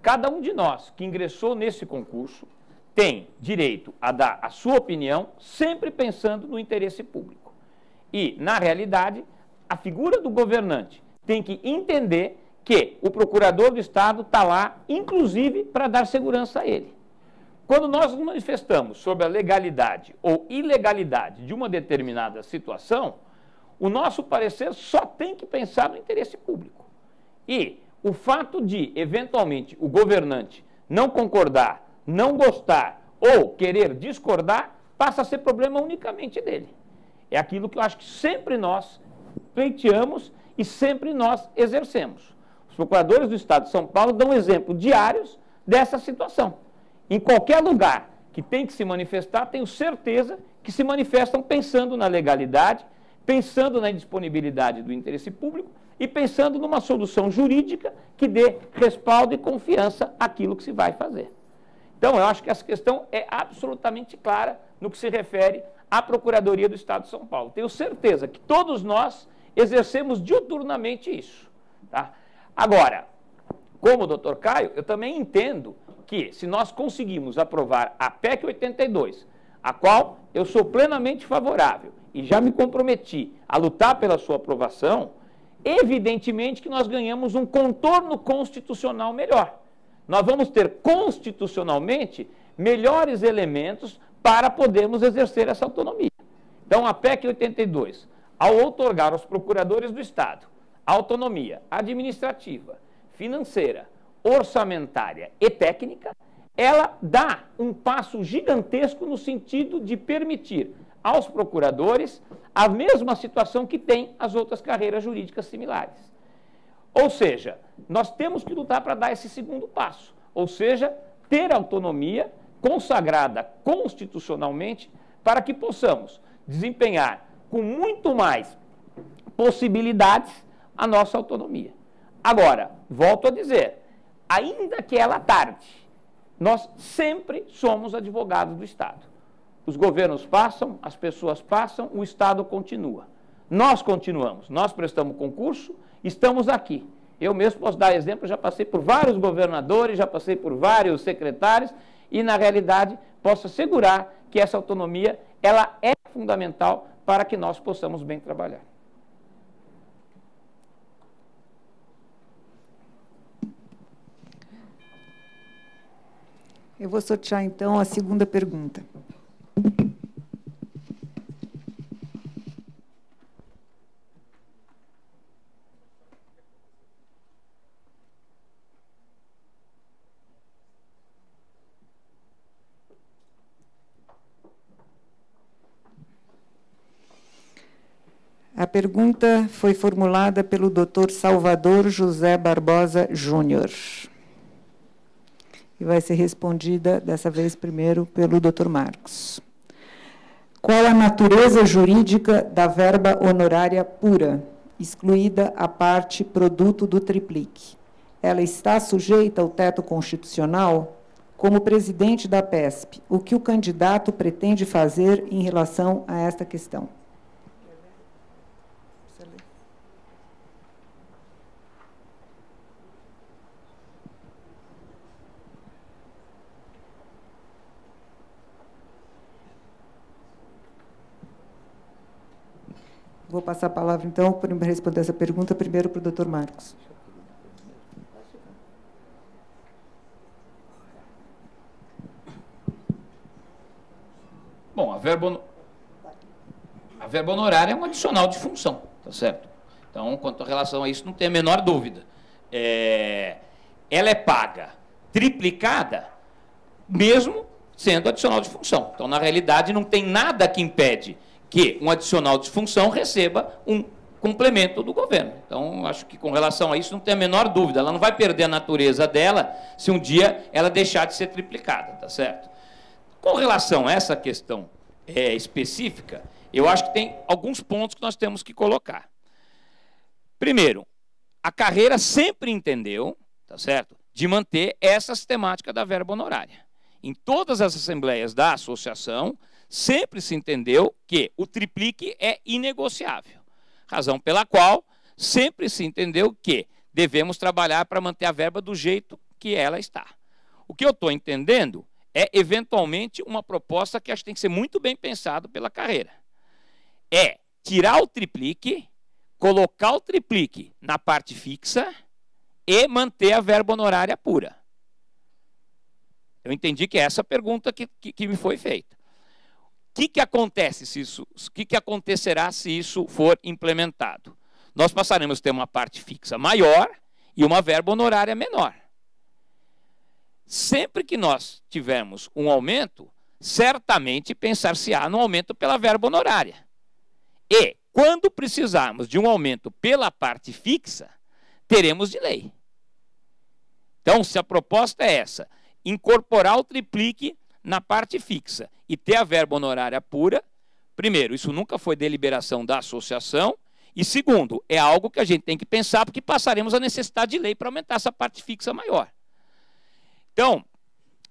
Cada um de nós que ingressou nesse concurso tem direito a dar a sua opinião, sempre pensando no interesse público. E, na realidade, a figura do governante tem que entender que o procurador do Estado está lá, inclusive, para dar segurança a ele. Quando nós nos manifestamos sobre a legalidade ou ilegalidade de uma determinada situação, o nosso parecer só tem que pensar no interesse público. E o fato de, eventualmente, o governante não concordar, não gostar ou querer discordar, passa a ser problema unicamente dele. É aquilo que eu acho que sempre nós pleiteamos e sempre nós exercemos. Os procuradores do Estado de São Paulo dão exemplos diários dessa situação. Em qualquer lugar que tem que se manifestar, tenho certeza que se manifestam pensando na legalidade, pensando na indisponibilidade do interesse público e pensando numa solução jurídica que dê respaldo e confiança àquilo que se vai fazer. Então, eu acho que essa questão é absolutamente clara no que se refere à Procuradoria do Estado de São Paulo. Tenho certeza que todos nós exercemos diuturnamente isso. Tá? Agora, como o doutor Caio, eu também entendo que, se nós conseguimos aprovar a PEC 82, a qual eu sou plenamente favorável e já me comprometi a lutar pela sua aprovação, evidentemente que nós ganhamos um contorno constitucional melhor. Nós vamos ter constitucionalmente melhores elementos para podermos exercer essa autonomia. Então, a PEC 82, ao outorgar aos procuradores do Estado autonomia administrativa, financeira, orçamentária e técnica, ela dá um passo gigantesco no sentido de permitir aos procuradores a mesma situação que tem as outras carreiras jurídicas similares. Ou seja, nós temos que lutar para dar esse segundo passo, ou seja, ter autonomia consagrada constitucionalmente para que possamos desempenhar com muito mais possibilidades a nossa autonomia. Agora, volto a dizer, ainda que ela tarde, nós sempre somos advogados do Estado. Os governos passam, as pessoas passam, o Estado continua. Nós continuamos, nós prestamos concurso, estamos aqui. Eu mesmo posso dar exemplo, já passei por vários governadores, já passei por vários secretários e, na realidade, posso assegurar que essa autonomia ela é fundamental para que nós possamos bem trabalhar. Eu vou sortear, então, a segunda pergunta. A pergunta foi formulada pelo Dr. Salvador José Barbosa Júnior. e vai ser respondida, dessa vez, primeiro, pelo Dr. Marcos. Qual a natureza jurídica da verba honorária pura, excluída a parte produto do triplique? Ela está sujeita ao teto constitucional? Como presidente da PESP, o que o candidato pretende fazer em relação a esta questão? Vou passar a palavra, então, para responder essa pergunta, primeiro para o Dr. Marcos. Bom, a verba honorária é um adicional de função, tá certo? Então, quanto à relação a isso, não tem a menor dúvida. Ela é paga triplicada, mesmo sendo adicional de função. Então, na realidade, não tem nada que impede que um adicional de função receba um complemento do governo. Então, acho que com relação a isso não tem a menor dúvida. Ela não vai perder a natureza dela se um dia ela deixar de ser triplicada, tá certo? Com relação a essa questão específica, eu acho que tem alguns pontos que nós temos que colocar. Primeiro, a carreira sempre entendeu, tá certo, de manter essa sistemática da verba honorária. Em todas as assembleias da associação, sempre se entendeu que o triplique é inegociável, razão pela qual sempre se entendeu que devemos trabalhar para manter a verba do jeito que ela está. O que eu estou entendendo é, eventualmente, uma proposta que acho que tem que ser muito bem pensado pela carreira. É tirar o triplique, colocar o triplique na parte fixa e manter a verba honorária pura. Eu entendi que é essa a pergunta que me foi feita. O que acontece se isso, o que acontecerá se isso for implementado? Nós passaremos a ter uma parte fixa maior e uma verba honorária menor. Sempre que nós tivermos um aumento, certamente pensar-se-á no aumento pela verba honorária. E, quando precisarmos de um aumento pela parte fixa, teremos de lei. Então, se a proposta é essa, incorporar o triplique na parte fixa e ter a verba honorária pura, primeiro, isso nunca foi deliberação da associação, e segundo, é algo que a gente tem que pensar, porque passaremos a necessidade de lei para aumentar essa parte fixa maior. Então,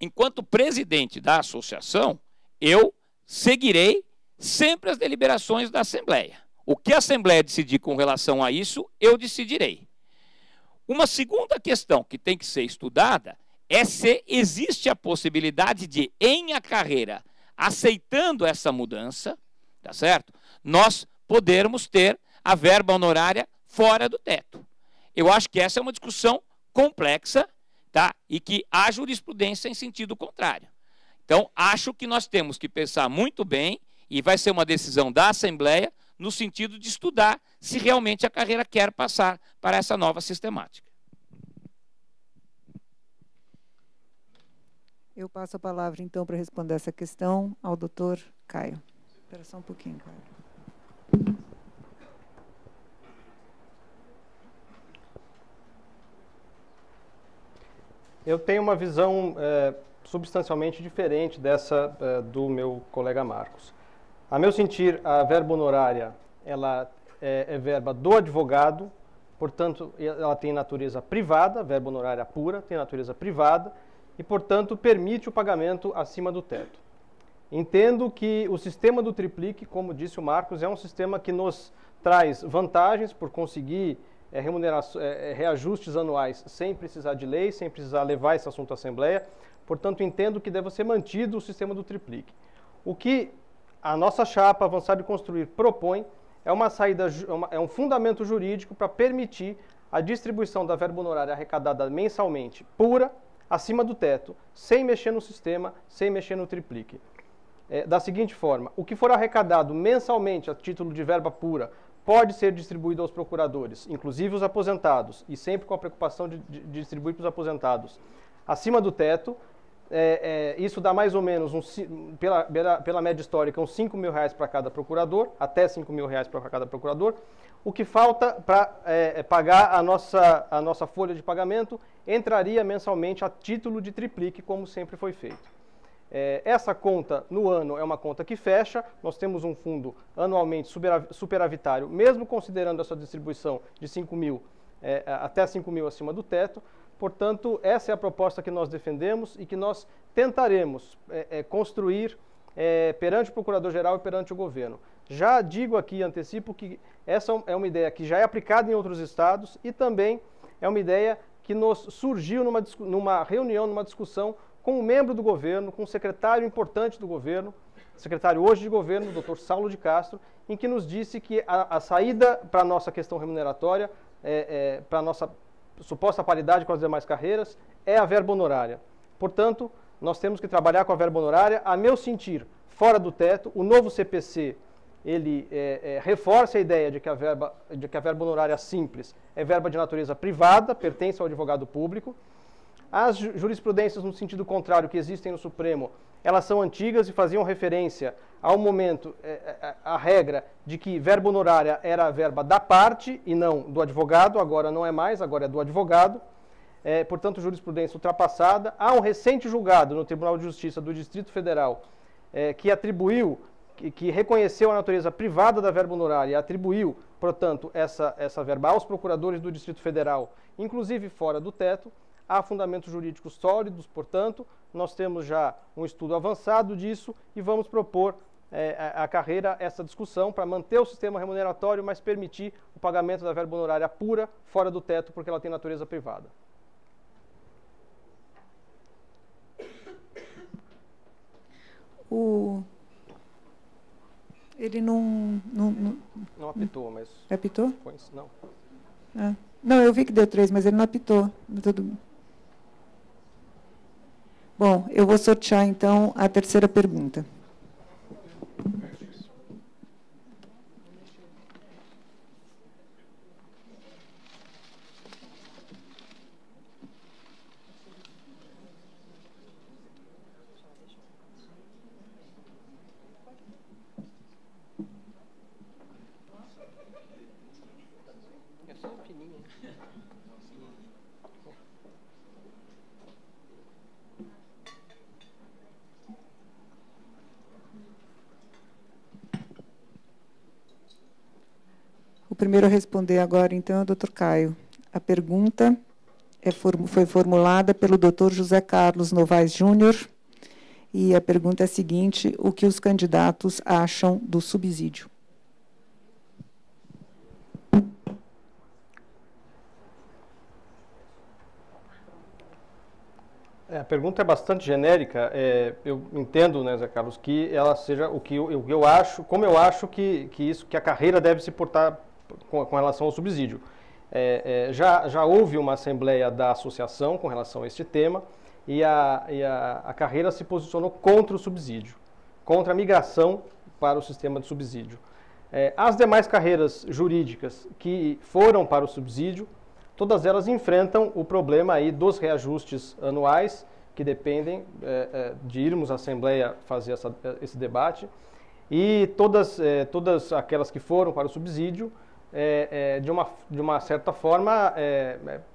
enquanto presidente da associação, eu seguirei sempre as deliberações da Assembleia. O que a Assembleia decidir com relação a isso, eu decidirei. Uma segunda questão que tem que ser estudada é se existe a possibilidade de, em a carreira, aceitando essa mudança, tá certo? Nós podermos ter a verba honorária fora do teto. Eu acho que essa é uma discussão complexa, tá? E que há jurisprudência em sentido contrário. Então, acho que nós temos que pensar muito bem, e vai ser uma decisão da Assembleia, no sentido de estudar se realmente a carreira quer passar para essa nova sistemática. Eu passo a palavra, então, para responder essa questão ao doutor Caio. Espera só um pouquinho, Caio. Eu tenho uma visão substancialmente diferente dessa do meu colega Marcos. A meu sentir, a verba honorária ela é verba do advogado, portanto, ela tem natureza privada, verba honorária pura, tem natureza privada, e, portanto, permite o pagamento acima do teto. Entendo que o sistema do triplique, como disse o Marcos, é um sistema que nos traz vantagens por conseguir reajustes anuais sem precisar de lei, sem precisar levar esse assunto à Assembleia. Portanto, entendo que deve ser mantido o sistema do triplique. O que a nossa chapa Avançar e Construir propõe é uma saída, é um fundamento jurídico para permitir a distribuição da verba honorária arrecadada mensalmente pura, acima do teto, sem mexer no sistema, sem mexer no triplique. Da seguinte forma, o que for arrecadado mensalmente a título de verba pura pode ser distribuído aos procuradores, inclusive os aposentados, e sempre com a preocupação de distribuir para os aposentados acima do teto. Isso dá mais ou menos, pela média histórica, uns R$5.000 para cada procurador, até R$5.000 para cada procurador. o que falta para pagar a nossa folha de pagamento entraria mensalmente a título de triplique, como sempre foi feito. Essa conta no ano é uma conta que fecha, nós temos um fundo anualmente superavitário, mesmo considerando essa distribuição de 5 mil, até 5 mil acima do teto. Portanto, essa é a proposta que nós defendemos e que nós tentaremos construir perante o Procurador-Geral e perante o governo. Já digo aqui, antecipo, que essa é uma ideia que já é aplicada em outros estados e também é uma ideia que nos surgiu numa reunião, numa discussão com um membro do governo, com um secretário importante do governo, secretário hoje de governo, o Dr. Saulo de Castro, em que nos disse que a saída para a nossa questão remuneratória, para a nossa suposta paridade com as demais carreiras, é a verba honorária. Portanto, nós temos que trabalhar com a verba honorária, a meu sentir, fora do teto. O novo CPC, ele reforça a ideia de que a verba honorária simples é verba de natureza privada, pertence ao advogado público. As jurisprudências no sentido contrário que existem no Supremo, elas são antigas e faziam referência ao momento, a regra de que verba honorária era a verba da parte e não do advogado, agora não é mais, agora é do advogado. Portanto, jurisprudência ultrapassada. Há um recente julgado no Tribunal de Justiça do Distrito Federal que atribuiu, que reconheceu a natureza privada da verba honorária e atribuiu, portanto, essa verba aos procuradores do Distrito Federal, inclusive fora do teto. Há fundamentos jurídicos sólidos, portanto, nós temos já um estudo avançado disso e vamos propor à carreira essa discussão para manter o sistema remuneratório, mas permitir o pagamento da verba honorária pura fora do teto, porque ela tem natureza privada. Ele não apitou, mas... Apitou? Não. Não, eu vi que deu 3, mas ele não apitou. Bom, eu vou sortear, então, a terceira pergunta. O primeiro a responder agora, então, é o Dr. Caio. A pergunta foi formulada pelo Dr. José Carlos Novaes Júnior, e a pergunta é a seguinte: o que os candidatos acham do subsídio? A pergunta é bastante genérica. Eu entendo, né, Zé Carlos, que ela seja o que eu acho, como eu acho que a carreira deve se portar com relação ao subsídio. Já houve uma assembleia da associação com relação a este tema e a carreira se posicionou contra o subsídio, contra a migração para o sistema de subsídio. As demais carreiras jurídicas que foram para o subsídio, todas elas enfrentam o problema aí dos reajustes anuais, que dependem de irmos à Assembleia fazer esse debate, e todas aquelas que foram para o subsídio, de uma certa forma,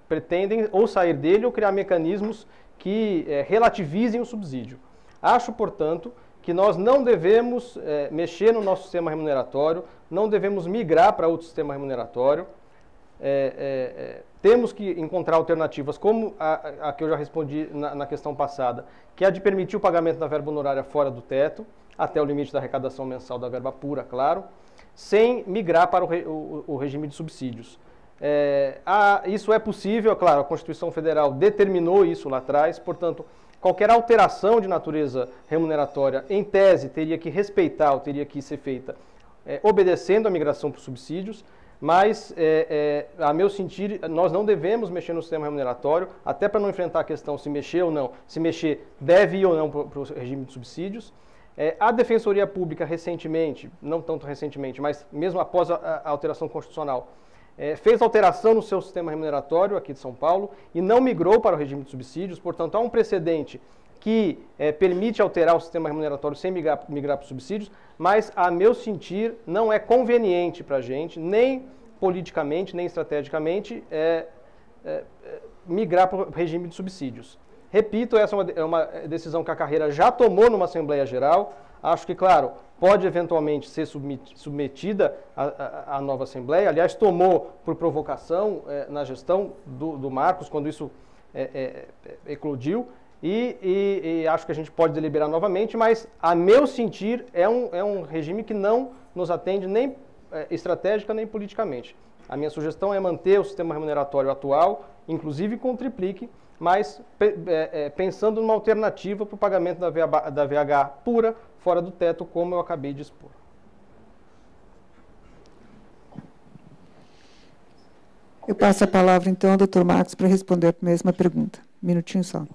pretendem ou sair dele ou criar mecanismos que relativizem o subsídio. Acho, portanto, que nós não devemos mexer no nosso sistema remuneratório, não devemos migrar para outro sistema remuneratório. Temos que encontrar alternativas, como a que eu já respondi na questão passada, que é a de permitir o pagamento da verba honorária fora do teto, até o limite da arrecadação mensal da verba pura, claro, sem migrar para o regime de subsídios. Isso é possível, claro, a Constituição Federal determinou isso lá atrás, portanto, qualquer alteração de natureza remuneratória, em tese, teria que respeitar ou teria que ser feita obedecendo à migração para os subsídios, mas, a meu sentir, nós não devemos mexer no sistema remuneratório, até para não enfrentar a questão se mexer ou não, se mexer deve ir ou não para o regime de subsídios. A Defensoria Pública recentemente, não tanto recentemente, mas mesmo após a alteração constitucional, fez alteração no seu sistema remuneratório aqui de São Paulo e não migrou para o regime de subsídios, portanto há um precedente que permite alterar o sistema remuneratório sem migrar para os subsídios, mas, a meu sentir, não é conveniente para a gente, nem politicamente, nem estrategicamente, migrar para o regime de subsídios. Repito, essa é uma decisão que a carreira já tomou numa Assembleia Geral. Acho que, claro, pode eventualmente ser submetida à nova Assembleia. Aliás, tomou por provocação na gestão do Marcos, quando isso eclodiu. E acho que a gente pode deliberar novamente, mas, a meu sentir, é um regime que não nos atende nem estratégica nem politicamente. A minha sugestão é manter o sistema remuneratório atual, inclusive com o triplique, mas pensando numa alternativa para o pagamento da VH pura, fora do teto, como eu acabei de expor. Eu passo a palavra, então, ao doutor Marcos para responder a mesma pergunta. Um minutinho só.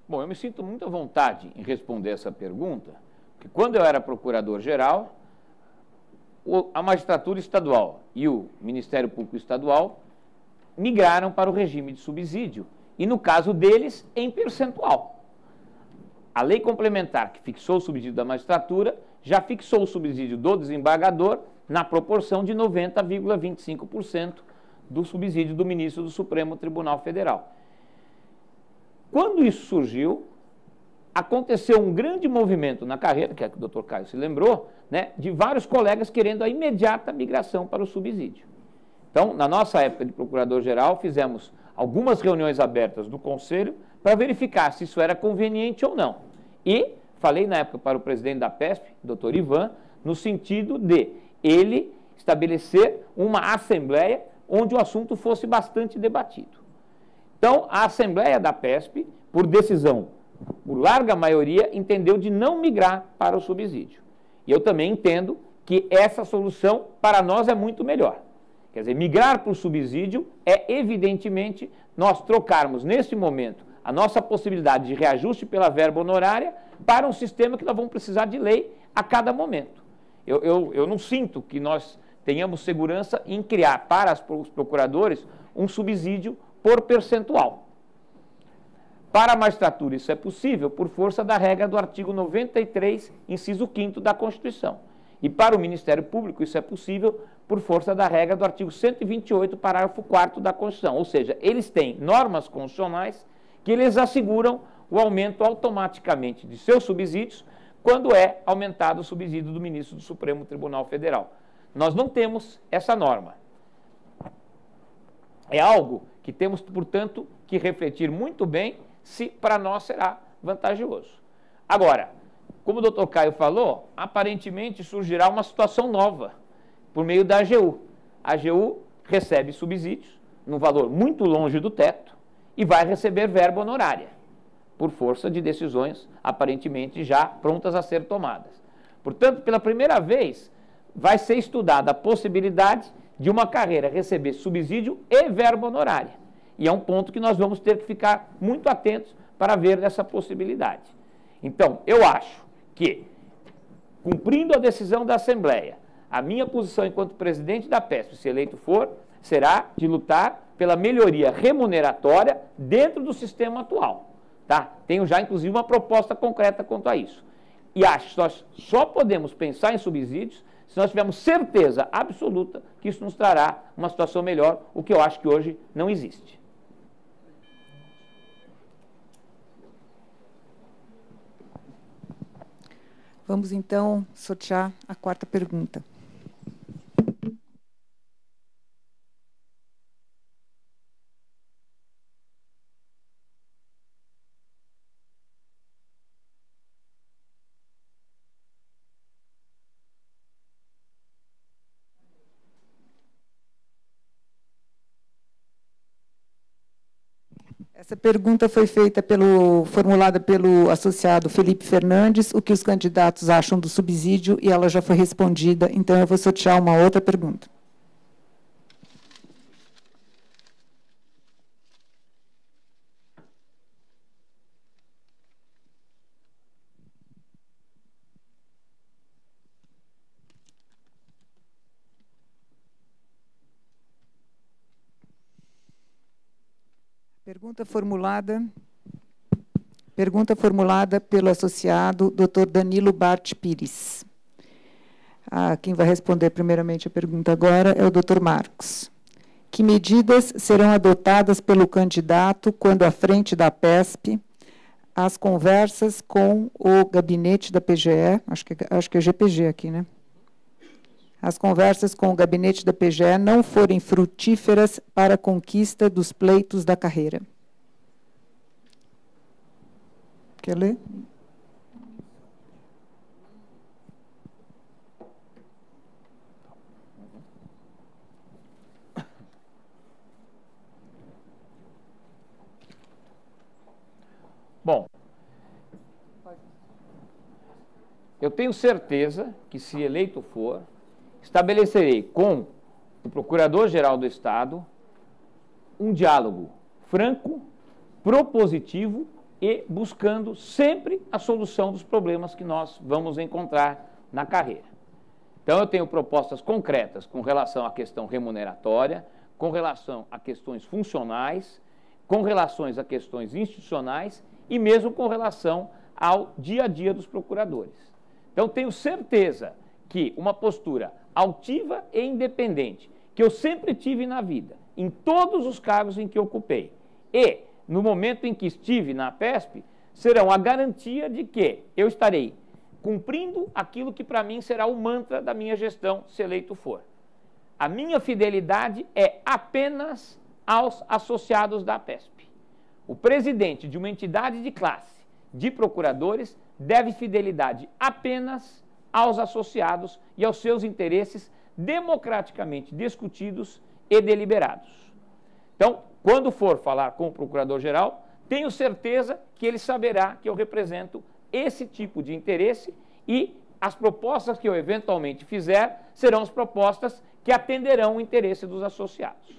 Bom, eu me sinto muito à vontade em responder essa pergunta, porque quando eu era procurador-geral, a magistratura estadual e o Ministério Público Estadual migraram para o regime de subsídio, e no caso deles, em percentual. A lei complementar que fixou o subsídio da magistratura já fixou o subsídio do desembargador na proporção de 90,25% do subsídio do ministro do Supremo Tribunal Federal. Quando isso surgiu, aconteceu um grande movimento na carreira, que é que o Dr. Caio se lembrou, né, de vários colegas querendo a imediata migração para o subsídio. Então, na nossa época de procurador-geral, fizemos algumas reuniões abertas do Conselho para verificar se isso era conveniente ou não. E falei na época para o presidente da PESP, Dr. Ivan, no sentido de ele estabelecer uma assembleia onde o assunto fosse bastante debatido. Então, a Assembleia da PESP, por decisão, por larga maioria, entendeu de não migrar para o subsídio. E eu também entendo que essa solução, para nós, é muito melhor. Quer dizer, migrar para o subsídio é, evidentemente, nós trocarmos, neste momento, a nossa possibilidade de reajuste pela verba honorária para um sistema que nós vamos precisar de lei a cada momento. Eu não sinto que nós tenhamos segurança em criar para os procuradores um subsídio por percentual. Para a magistratura isso é possível por força da regra do artigo 93, inciso 5º da Constituição. E para o Ministério Público isso é possível por força da regra do artigo 128, parágrafo 4º da Constituição. Ou seja, eles têm normas constitucionais que eles asseguram o aumento automaticamente de seus subsídios quando é aumentado o subsídio do ministro do Supremo Tribunal Federal. Nós não temos essa norma. É algo que temos, portanto, que refletir muito bem se para nós será vantajoso. Agora, como o doutor Caio falou, aparentemente surgirá uma situação nova por meio da AGU. A AGU recebe subsídios num valor muito longe do teto e vai receber verba honorária, por força de decisões aparentemente já prontas a ser tomadas. Portanto, pela primeira vez, vai ser estudada a possibilidade de uma carreira receber subsídio e verba honorária. E é um ponto que nós vamos ter que ficar muito atentos para ver essa possibilidade. Então, eu acho que, cumprindo a decisão da Assembleia, a minha posição enquanto presidente da PESP, se eleito for, será de lutar pela melhoria remuneratória dentro do sistema atual. Tá? Tenho já, inclusive, uma proposta concreta quanto a isso. E acho que nós só podemos pensar em subsídios se nós tivermos certeza absoluta que isso nos trará uma situação melhor, o que eu acho que hoje não existe. Vamos, então, sortear a quarta pergunta. Essa pergunta foi formulada pelo associado Felipe Fernandes, o que os candidatos acham do subsídio, e ela já foi respondida, então eu vou sortear uma outra pergunta. Pergunta formulada pelo associado Dr. Danilo Bart Pires. Quem vai responder primeiramente a pergunta agora é o Dr. Marcos. Que medidas serão adotadas pelo candidato quando à frente da PESP as conversas com o gabinete da PGE, acho que é GPG aqui, né? As conversas com o gabinete da PGE não forem frutíferas para a conquista dos pleitos da carreira? Quer ler? Bom, eu tenho certeza que, se eleito for, estabelecerei com o Procurador-Geral do Estado um diálogo franco, propositivo e buscando sempre a solução dos problemas que nós vamos encontrar na carreira. Então, eu tenho propostas concretas com relação à questão remuneratória, com relação a questões funcionais, com relações a questões institucionais e mesmo com relação ao dia a dia dos procuradores. Então, tenho certeza que uma postura altiva e independente, que eu sempre tive na vida, em todos os cargos em que ocupei, e no momento em que estive na PESP, serão a garantia de que eu estarei cumprindo aquilo que para mim será o mantra da minha gestão, se eleito for. A minha fidelidade é apenas aos associados da PESP. O presidente de uma entidade de classe de procuradores deve fidelidade apenas aos associados e aos seus interesses democraticamente discutidos e deliberados. Então, quando for falar com o Procurador-Geral, tenho certeza que ele saberá que eu represento esse tipo de interesse e as propostas que eu eventualmente fizer serão as propostas que atenderão o interesse dos associados.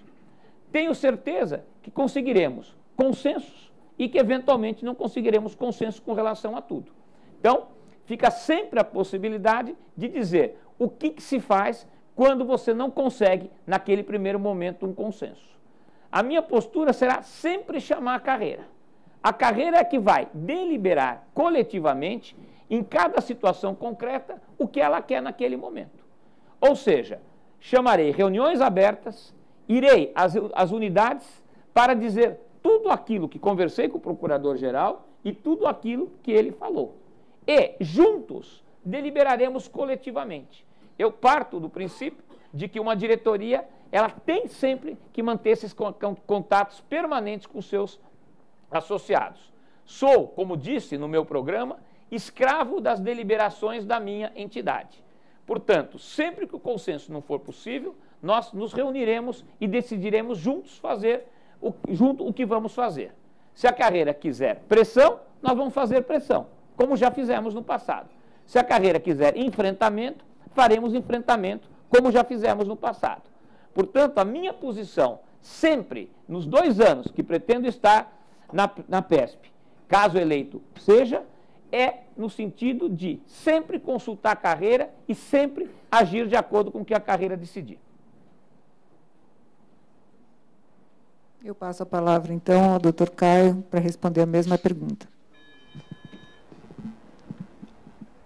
Tenho certeza que conseguiremos consensos e que eventualmente não conseguiremos consenso com relação a tudo. Então, fica sempre a possibilidade de dizer o que se faz quando você não consegue, naquele primeiro momento, um consenso. A minha postura será sempre chamar a carreira. A carreira é que vai deliberar coletivamente, em cada situação concreta, o que ela quer naquele momento. Ou seja, chamarei reuniões abertas, irei às unidades para dizer tudo aquilo que conversei com o Procurador-Geral e tudo aquilo que ele falou. E, juntos, deliberaremos coletivamente. Eu parto do princípio de que uma diretoria ela tem sempre que manter esses contatos permanentes com seus associados. Sou, como disse no meu programa, escravo das deliberações da minha entidade. Portanto, sempre que o consenso não for possível, nós nos reuniremos e decidiremos juntos fazer o que vamos fazer. Se a carreira quiser pressão, nós vamos fazer pressão, como já fizemos no passado. Se a carreira quiser enfrentamento, faremos enfrentamento, como já fizemos no passado. Portanto, a minha posição, sempre, nos 2 anos que pretendo estar na PESP, caso eleito seja, é no sentido de sempre consultar a carreira e sempre agir de acordo com o que a carreira decidir. Eu passo a palavra, então, ao Dr. Caio para responder a mesma pergunta.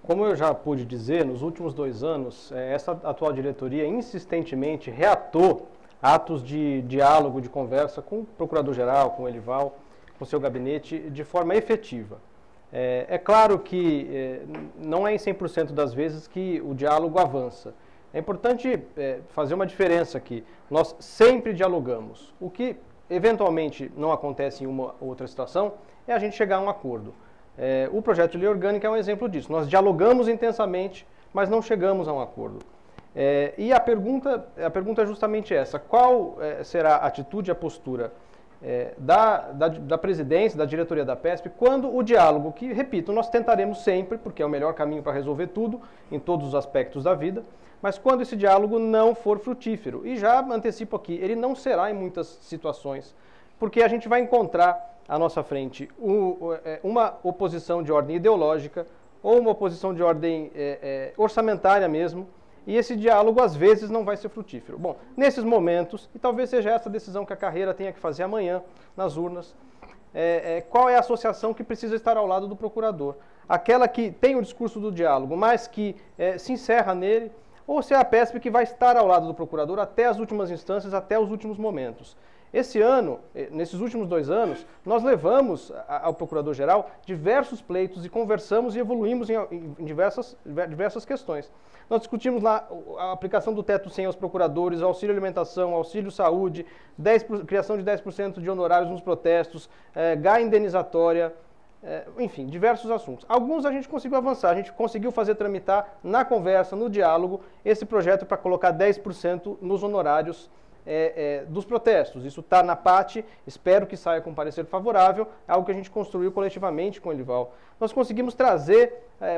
Como eu já pude dizer, nos últimos 2 anos, essa atual diretoria insistentemente reatou atos de diálogo, de conversa com o Procurador-Geral, com o Elival, com o seu gabinete, de forma efetiva. É claro que não é em 100% das vezes que o diálogo avança. É importante fazer uma diferença aqui. Nós sempre dialogamos. O que eventualmente não acontece em uma ou outra situação é a gente chegar a um acordo. O projeto de lei orgânica é um exemplo disso. Nós dialogamos intensamente, mas não chegamos a um acordo. E a pergunta é justamente essa. Qual será a atitude, a postura da presidência, da diretoria da PESP, quando o diálogo, que, repito, nós tentaremos sempre, porque é o melhor caminho para resolver tudo, em todos os aspectos da vida, mas quando esse diálogo não for frutífero, e já antecipo aqui, ele não será em muitas situações, porque a gente vai encontrar à nossa frente uma oposição de ordem ideológica ou uma oposição de ordem orçamentária mesmo, e esse diálogo às vezes não vai ser frutífero. Bom, nesses momentos, e talvez seja essa decisão que a carreira tenha que fazer amanhã nas urnas, qual é a associação que precisa estar ao lado do procurador? Aquela que tem o discurso do diálogo, mas que se encerra nele, ou se é a PESP que vai estar ao lado do procurador até as últimas instâncias, até os últimos momentos. Esse ano, nesses últimos 2 anos, nós levamos ao Procurador-Geral diversos pleitos e conversamos e evoluímos em diversas questões. Nós discutimos lá a aplicação do teto 100 aos procuradores, auxílio alimentação, auxílio saúde, criação de 10% de honorários nos protestos, GAI indenizatória, enfim, diversos assuntos. Alguns a gente conseguiu avançar, a gente conseguiu fazer tramitar na conversa, no diálogo, esse projeto para colocar 10% nos honorários dos protestos. Isso está na PAT, espero que saia com parecer favorável, algo que a gente construiu coletivamente com o Elival. Nós conseguimos trazer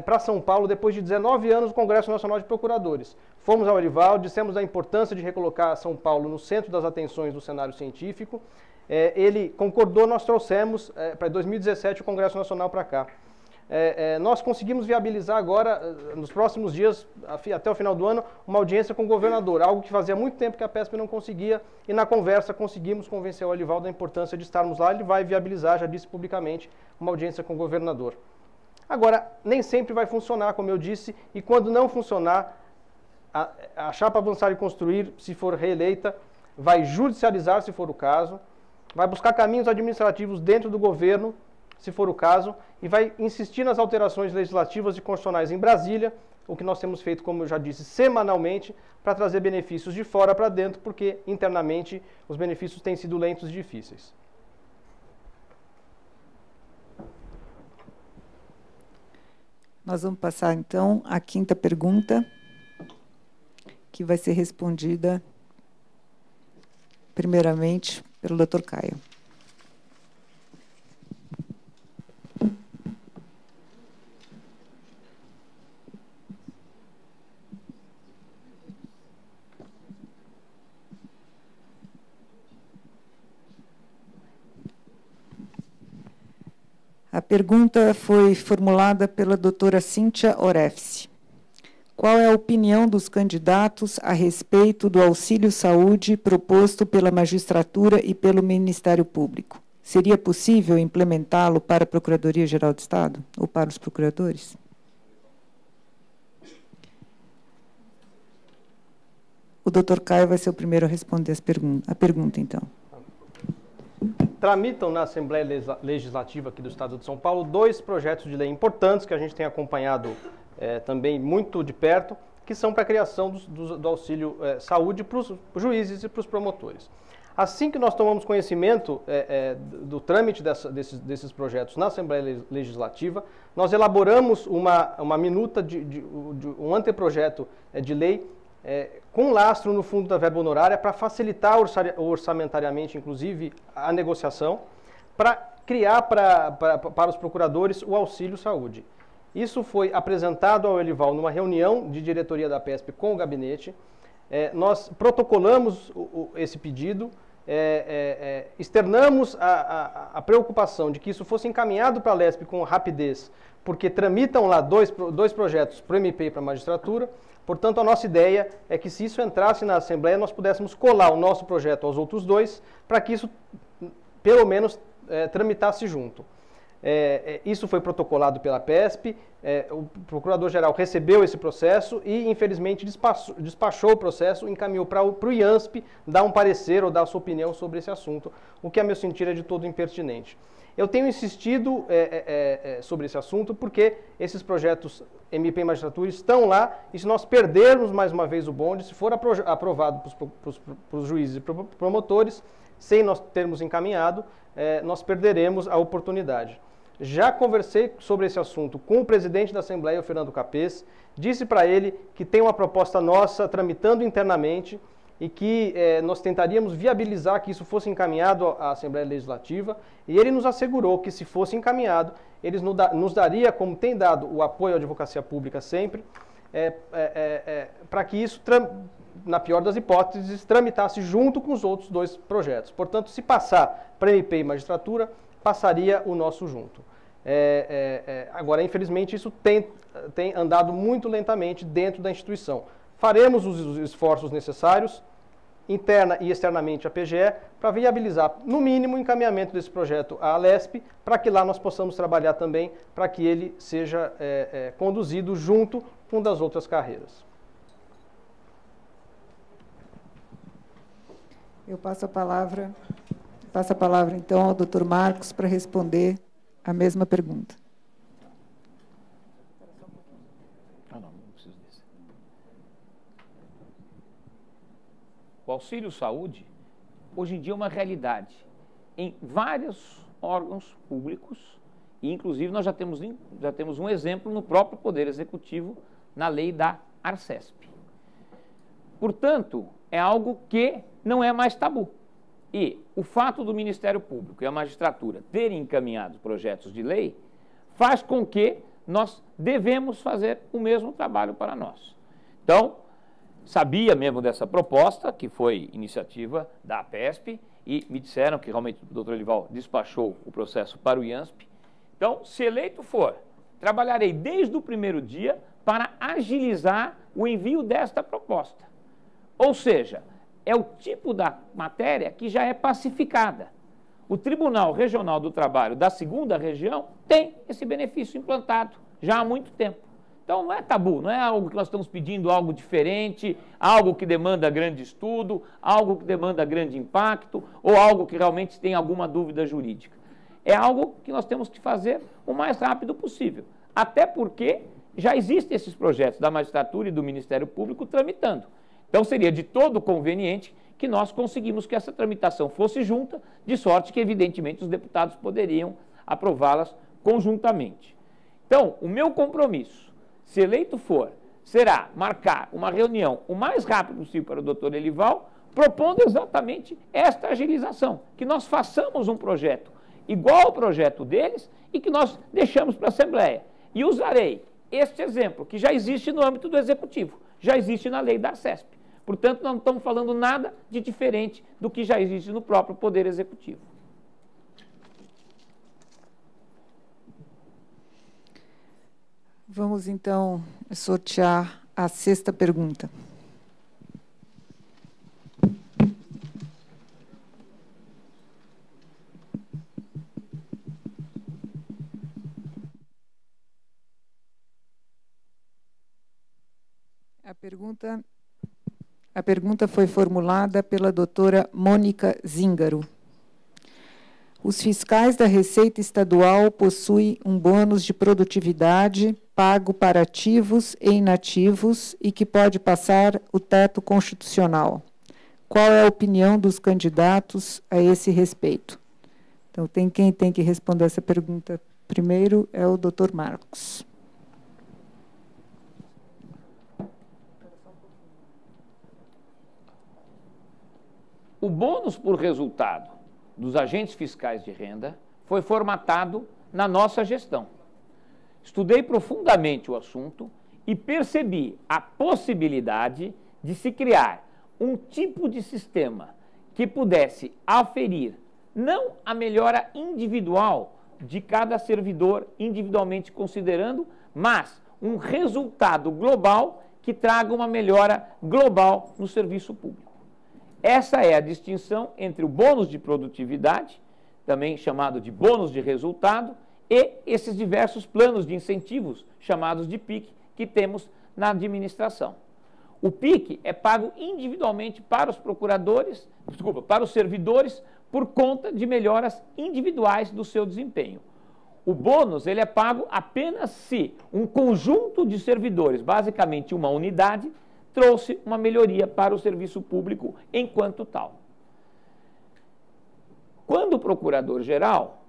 para São Paulo, depois de 19 anos, o Congresso Nacional de Procuradores. Fomos ao Elival, dissemos da importância de recolocar São Paulo no centro das atenções do cenário científico. Ele concordou, nós trouxemos para 2017 o Congresso Nacional para cá. Nós conseguimos viabilizar agora, nos próximos dias, até o final do ano, uma audiência com o governador, algo que fazia muito tempo que a PESP não conseguia, e na conversa conseguimos convencer o Elival da importância de estarmos lá. Ele vai viabilizar, já disse publicamente, uma audiência com o governador. Agora, nem sempre vai funcionar, como eu disse, e quando não funcionar, a chapa Avançar e Construir, se for reeleita, vai judicializar, se for o caso, vai buscar caminhos administrativos dentro do governo, se for o caso, e vai insistir nas alterações legislativas e constitucionais em Brasília, o que nós temos feito, como eu já disse, semanalmente, para trazer benefícios de fora para dentro, porque internamente os benefícios têm sido lentos e difíceis. Nós vamos passar, então, à 5ª pergunta, que vai ser respondida, primeiramente, pelo Dr. Caio. A pergunta foi formulada pela doutora Cíntia Orefse. Qual é a opinião dos candidatos a respeito do auxílio saúde proposto pela magistratura e pelo Ministério Público? Seria possível implementá-lo para a Procuradoria-Geral do Estado ou para os procuradores? O doutor Caio vai ser o primeiro a responder a pergunta, então. Tramitam na Assembleia Legislativa aqui do Estado de São Paulo 2 projetos de lei importantes que a gente tem acompanhado também muito de perto, que são para a criação do auxílio saúde para os juízes e para os promotores. Assim que nós tomamos conhecimento do trâmite desses projetos na Assembleia Legislativa, nós elaboramos uma minuta, um anteprojeto de lei com lastro no fundo da verba honorária para facilitar orçamentariamente, inclusive, a negociação, para criar para os procuradores o auxílio saúde. Isso foi apresentado ao Elival numa reunião de diretoria da PESP com o gabinete. Nós protocolamos esse pedido, externamos a preocupação de que isso fosse encaminhado para a LESP com rapidez, porque tramitam lá dois projetos para o MP e para a magistratura. Portanto, a nossa ideia é que, se isso entrasse na Assembleia, nós pudéssemos colar o nosso projeto aos outros dois, para que isso, pelo menos, tramitasse junto. Isso foi protocolado pela PESP, o Procurador-Geral recebeu esse processo e, infelizmente, despachou o processo, encaminhou para o IANSP dar um parecer ou dar a sua opinião sobre esse assunto, o que, a meu sentir, é de todo impertinente. Eu tenho insistido sobre esse assunto porque esses projetos MP e magistratura estão lá, e se nós perdermos mais uma vez o bonde, se for aprovado para os juízes e promotores, sem nós termos encaminhado, nós perderemos a oportunidade. Já conversei sobre esse assunto com o presidente da Assembleia, o Fernando Capês, disse para ele que tem uma proposta nossa tramitando internamente e que nós tentaríamos viabilizar que isso fosse encaminhado à Assembleia Legislativa, e ele nos assegurou que, se fosse encaminhado, eles nos daria, como tem dado o apoio à advocacia pública sempre, para que isso, na pior das hipóteses, tramitasse junto com os outros dois projetos. Portanto, se passar para MP e magistratura, passaria o nosso junto. Agora, infelizmente, isso tem andado muito lentamente dentro da instituição. faremos os esforços necessários, interna e externamente à PGE, para viabilizar, no mínimo, o encaminhamento desse projeto à Alesp, para que lá nós possamos trabalhar também, para que ele seja conduzido junto com das outras carreiras. Eu passo a palavra então ao Dr. Marcos para responder a mesma pergunta. O auxílio saúde, hoje em dia, é uma realidade em vários órgãos públicos, e inclusive nós já temos um exemplo no próprio Poder Executivo, na lei da Arcesp. Portanto, é algo que não é mais tabu. E o fato do Ministério Público e a magistratura terem encaminhado projetos de lei faz com que nós devemos fazer o mesmo trabalho para nós. Então, sabia mesmo dessa proposta, que foi iniciativa da APESP, e me disseram que realmente o doutor Elival despachou o processo para o IANSP. Então, se eleito for, trabalharei desde o primeiro dia para agilizar o envio desta proposta. Ou seja, é o tipo da matéria que já é pacificada. O Tribunal Regional do Trabalho da 2ª Região tem esse benefício implantado já há muito tempo. Então, não é tabu, não é algo que nós estamos pedindo, algo diferente, algo que demanda grande estudo, algo que demanda grande impacto, ou algo que realmente tem alguma dúvida jurídica. É algo que nós temos que fazer o mais rápido possível. Até porque já existem esses projetos da magistratura e do Ministério Público tramitando. Então, seria de todo conveniente que nós conseguimos que essa tramitação fosse junta, de sorte que, evidentemente, os deputados poderiam aprová-las conjuntamente. Então, o meu compromisso, se eleito for, será marcar uma reunião o mais rápido possível para o doutor Elival, propondo exatamente esta agilização, que nós façamos um projeto igual ao projeto deles e que nós deixamos para a Assembleia. E usarei este exemplo, que já existe no âmbito do Executivo, já existe na lei da Arcesp. Portanto, não estamos falando nada de diferente do que já existe no próprio Poder Executivo. Vamos, então, sortear a 6ª pergunta. A pergunta foi formulada pela doutora Mônica Zíngaro. Os fiscais da Receita Estadual possuem um bônus de produtividade pago para ativos e inativos e que pode passar o teto constitucional. Qual é a opinião dos candidatos a esse respeito? Então, quem tem que responder essa pergunta primeiro é o doutor Marcos. O bônus por resultado dos agentes fiscais de renda foi formatado na nossa gestão. Estudei profundamente o assunto e percebi a possibilidade de se criar um tipo de sistema que pudesse aferir não a melhora individual de cada servidor individualmente considerando, mas um resultado global que traga uma melhora global no serviço público. Essa é a distinção entre o bônus de produtividade, também chamado de bônus de resultado, e esses diversos planos de incentivos, chamados de PIC, que temos na administração. O PIC é pago individualmente para os procuradores, para os servidores, por conta de melhoras individuais do seu desempenho. O bônus ele é pago apenas se um conjunto de servidores, basicamente uma unidade, trouxe uma melhoria para o serviço público enquanto tal. Quando procurador-geral,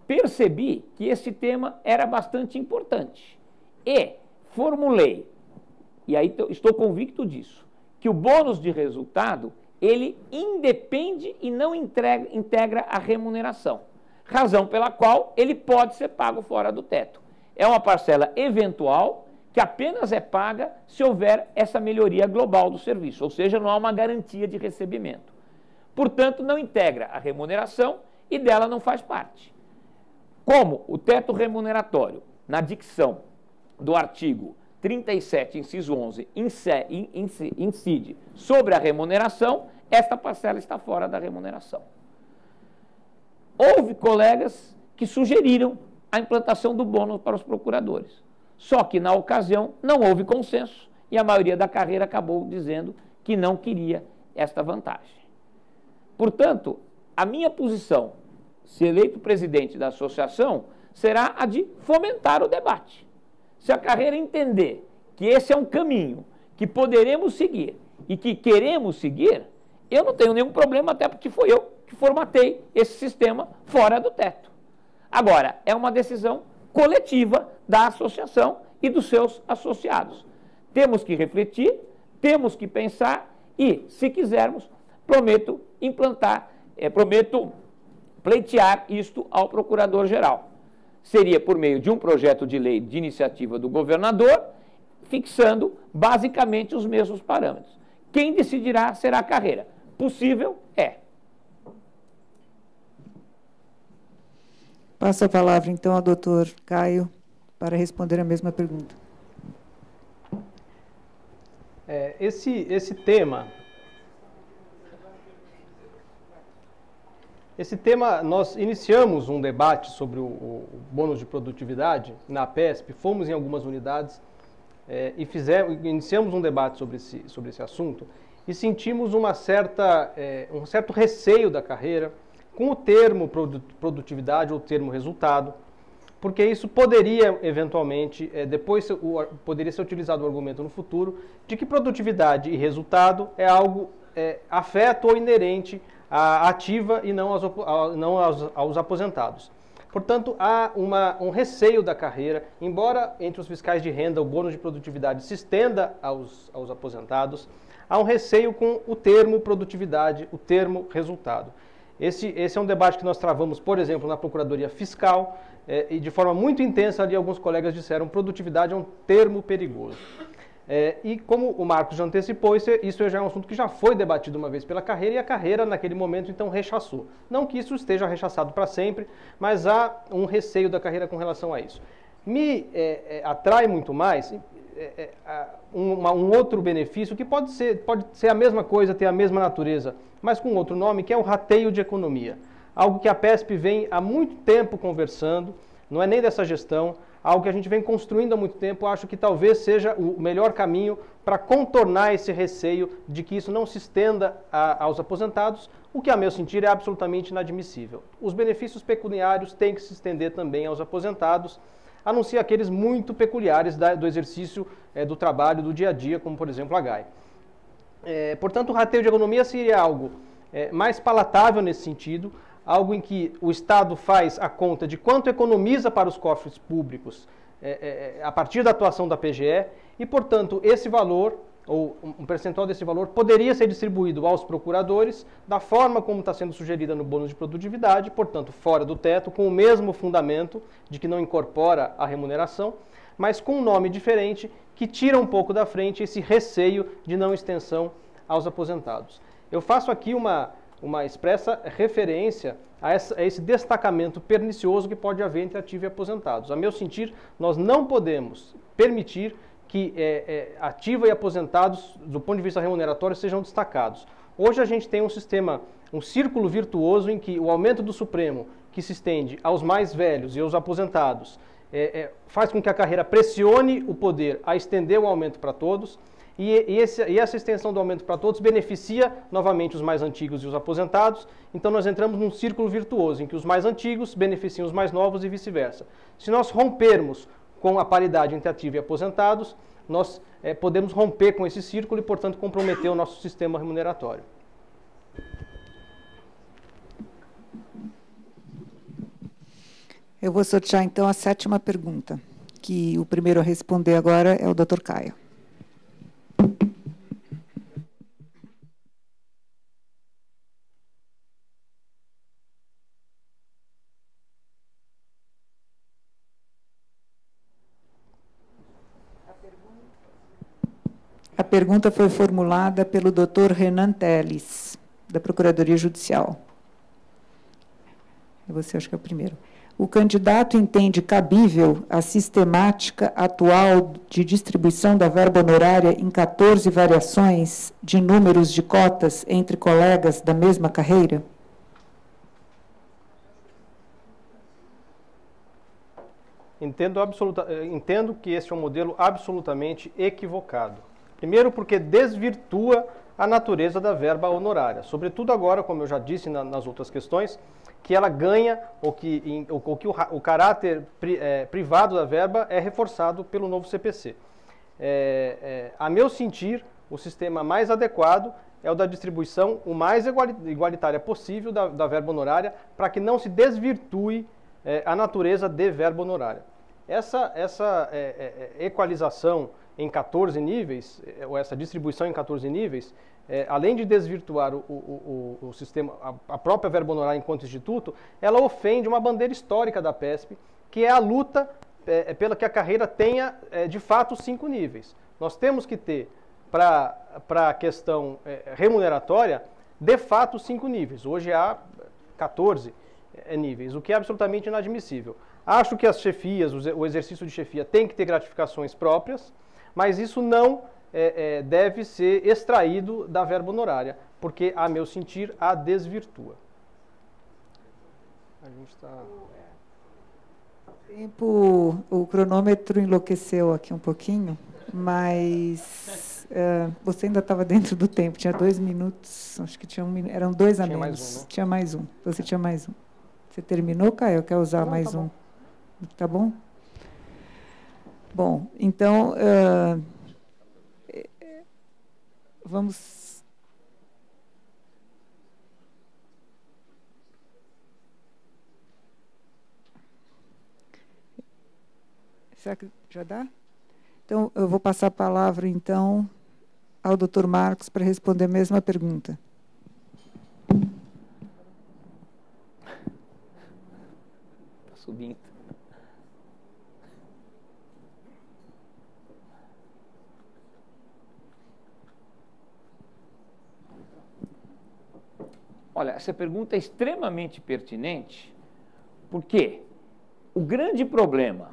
percebi que esse tema era bastante importante e formulei, e aí estou convicto disso, que o bônus de resultado, ele independe e não integra a remuneração, razão pela qual ele pode ser pago fora do teto. É uma parcela eventual que apenas é paga se houver essa melhoria global do serviço, ou seja, não há uma garantia de recebimento. Portanto, não integra a remuneração e dela não faz parte. Como o teto remuneratório, na dicção do artigo 37, inciso 11, incide sobre a remuneração, esta parcela está fora da remuneração. Houve colegas que sugeriram a implantação do bônus para os procuradores. Só que, na ocasião, não houve consenso e a maioria da carreira acabou dizendo que não queria esta vantagem. Portanto, a minha posição, se eleito presidente da associação, será a de fomentar o debate. Se a carreira entender que esse é um caminho que poderemos seguir e que queremos seguir, eu não tenho nenhum problema, até porque foi eu que formatei esse sistema fora do teto. Agora, é uma decisão coletiva da associação e dos seus associados. Temos que refletir, temos que pensar e, se quisermos, prometo pleitear isto ao Procurador-Geral. Seria por meio de um projeto de lei de iniciativa do governador, fixando basicamente os mesmos parâmetros. Quem decidirá será a carreira. Possível é. Passo a palavra, então, ao doutor Caio para responder a mesma pergunta. Esse tema, nós iniciamos um debate sobre o bônus de produtividade na APESP, fomos em algumas unidades e iniciamos um debate sobre esse assunto e sentimos um certo receio da carreira com o termo produtividade ou termo resultado, porque isso poderia, eventualmente, depois poderia ser utilizado o argumento no futuro de que produtividade e resultado é algo afeto ou inerente à ativa e não aos aposentados. Portanto, há um receio da carreira, embora entre os fiscais de renda o bônus de produtividade se estenda aos aposentados, há um receio com o termo produtividade, o termo resultado. Esse é um debate que nós travamos, por exemplo, na Procuradoria Fiscal, e de forma muito intensa ali alguns colegas disseram que produtividade é um termo perigoso. E como o Marcos já antecipou, isso já é um assunto que já foi debatido uma vez pela carreira e a carreira naquele momento então rechaçou. Não que isso esteja rechaçado para sempre, mas há um receio da carreira com relação a isso. Me atrai muito mais um outro benefício que pode ser a mesma coisa, ter a mesma natureza, mas com outro nome, que é o rateio de economia. Algo que a PESP vem há muito tempo conversando, não é nem dessa gestão, algo que a gente vem construindo há muito tempo. Acho que talvez seja o melhor caminho para contornar esse receio de que isso não se estenda aos aposentados, o que, a meu sentir, é absolutamente inadmissível. Os benefícios pecuniários têm que se estender também aos aposentados, a não ser aqueles muito peculiares do exercício do trabalho do dia a dia, como, por exemplo, a GAI. Portanto, o rateio de economia seria algo mais palatável nesse sentido, algo em que o Estado faz a conta de quanto economiza para os cofres públicos a partir da atuação da PGE e, portanto, esse valor, ou um percentual desse valor, poderia ser distribuído aos procuradores da forma como está sendo sugerida no bônus de produtividade, portanto, fora do teto, com o mesmo fundamento de que não incorpora a remuneração, mas com um nome diferente que tira um pouco da frente esse receio de não extensão aos aposentados. Eu faço aqui uma expressa referência a esse destacamento pernicioso que pode haver entre ativo e aposentados. A meu sentir, nós não podemos permitir que ativa e aposentados, do ponto de vista remuneratório, sejam destacados. Hoje a gente tem um círculo virtuoso em que o aumento do Supremo, que se estende aos mais velhos e aos aposentados, faz com que a carreira pressione o poder a estender o aumento para todos, e essa extensão do aumento para todos beneficia novamente os mais antigos e os aposentados. Então nós entramos num círculo virtuoso em que os mais antigos beneficiam os mais novos e vice-versa. Se nós rompermos com a paridade entre ativo e aposentados, nós podemos romper com esse círculo e, portanto, comprometer o nosso sistema remuneratório. Eu vou sortear, então, a 7ª pergunta, que o primeiro a responder agora é o Dr. Caio. A pergunta foi formulada pelo Dr. Renan Teles, da Procuradoria Judicial. Você acha que é o primeiro. o candidato entende cabível a sistemática atual de distribuição da verba honorária em 14 variações de números de cotas entre colegas da mesma carreira? Entendo que esse é um modelo absolutamente equivocado. Primeiro, porque desvirtua a natureza da verba honorária. Sobretudo agora, como eu já disse nas outras questões, que ela ganha, ou que o caráter privado da verba é reforçado pelo novo CPC. A meu sentir, o sistema mais adequado é o da distribuição o mais igualitária possível da verba honorária, para que não se desvirtue a natureza de verba honorária. Essa equalização em 14 níveis, ou essa distribuição em 14 níveis, além de desvirtuar o sistema, a própria verba honorária enquanto instituto, ela ofende uma bandeira histórica da PESP, que é a luta pela que a carreira tenha, de fato, 5 níveis. Nós temos que ter, para a questão remuneratória, de fato, 5 níveis. Hoje há 14 níveis, o que é absolutamente inadmissível. Acho que as chefias, o exercício de chefia tem que ter gratificações próprias, mas isso não deve ser extraído da verba honorária, porque, a meu sentir, a desvirtua. A gente está... O cronômetro enlouqueceu aqui um pouquinho, mas você ainda estava dentro do tempo, tinha 2 minutos, acho que tinha eram 2 a menos. Mais um, né? Tinha mais um, você tinha mais um. Você terminou, Caio? Quer usar mais tá um? Bom. Tá bom? Bom, então, vamos... Será que já dá? Então, eu vou passar a palavra, então, ao Dr. Marcos para responder a mesma pergunta. Está subindo. Olha, essa pergunta é extremamente pertinente, porque o grande problema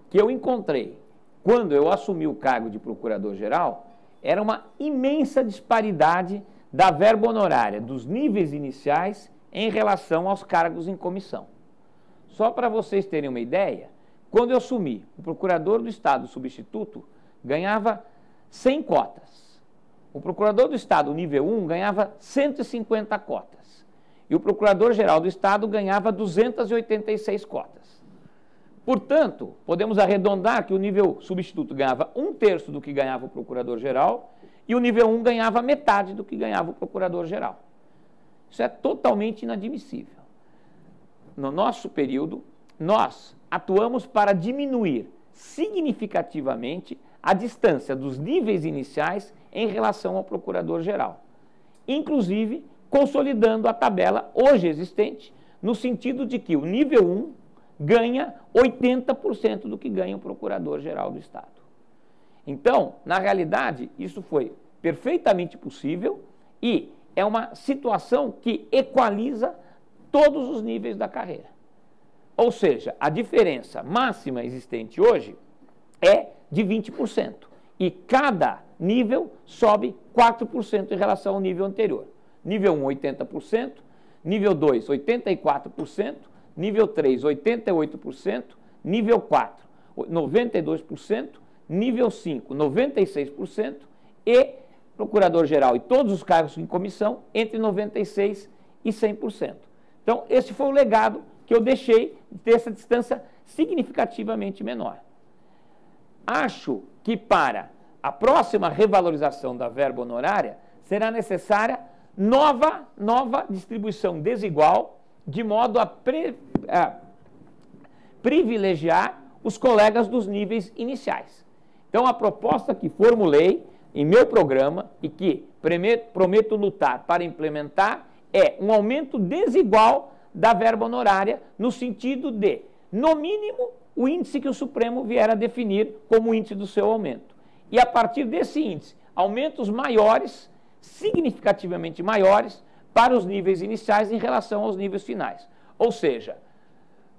que eu encontrei quando eu assumi o cargo de procurador-geral era uma imensa disparidade da verba honorária dos níveis iniciais em relação aos cargos em comissão. Só para vocês terem uma ideia, quando eu assumi, o procurador do Estado substituto ganhava 100 cotas. O procurador do Estado nível 1 ganhava 150 cotas. E o procurador-geral do Estado ganhava 286 cotas. Portanto, podemos arredondar que o nível substituto ganhava 1/3 do que ganhava o procurador-geral e o nível 1 ganhava metade do que ganhava o procurador-geral. Isso é totalmente inadmissível. No nosso período, nós atuamos para diminuir significativamente a distância dos níveis iniciais em relação ao procurador-geral, inclusive consolidando a tabela hoje existente, no sentido de que o nível 1 ganha 80% do que ganha o procurador-geral do Estado. Então, na realidade, isso foi perfeitamente possível e é uma situação que equaliza todos os níveis da carreira. Ou seja, a diferença máxima existente hoje é de 20%. E cada nível sobe 4% em relação ao nível anterior. Nível 1, 80%, nível 2, 84%, nível 3, 88%, nível 4, 92%, nível 5, 96% e procurador-geral e todos os cargos em comissão entre 96% e 100%. Então, esse foi o legado que eu deixei de ter essa distância significativamente menor. Acho que para a próxima revalorização da verba honorária será necessária nova distribuição desigual, de modo a privilegiar os colegas dos níveis iniciais. Então, a proposta que formulei em meu programa e que prometo lutar para implementar é um aumento desigual da verba honorária no sentido de, no mínimo, o índice que o Supremo vier a definir como índice do seu aumento. E, a partir desse índice, aumentos maiores, significativamente maiores, para os níveis iniciais em relação aos níveis finais. Ou seja,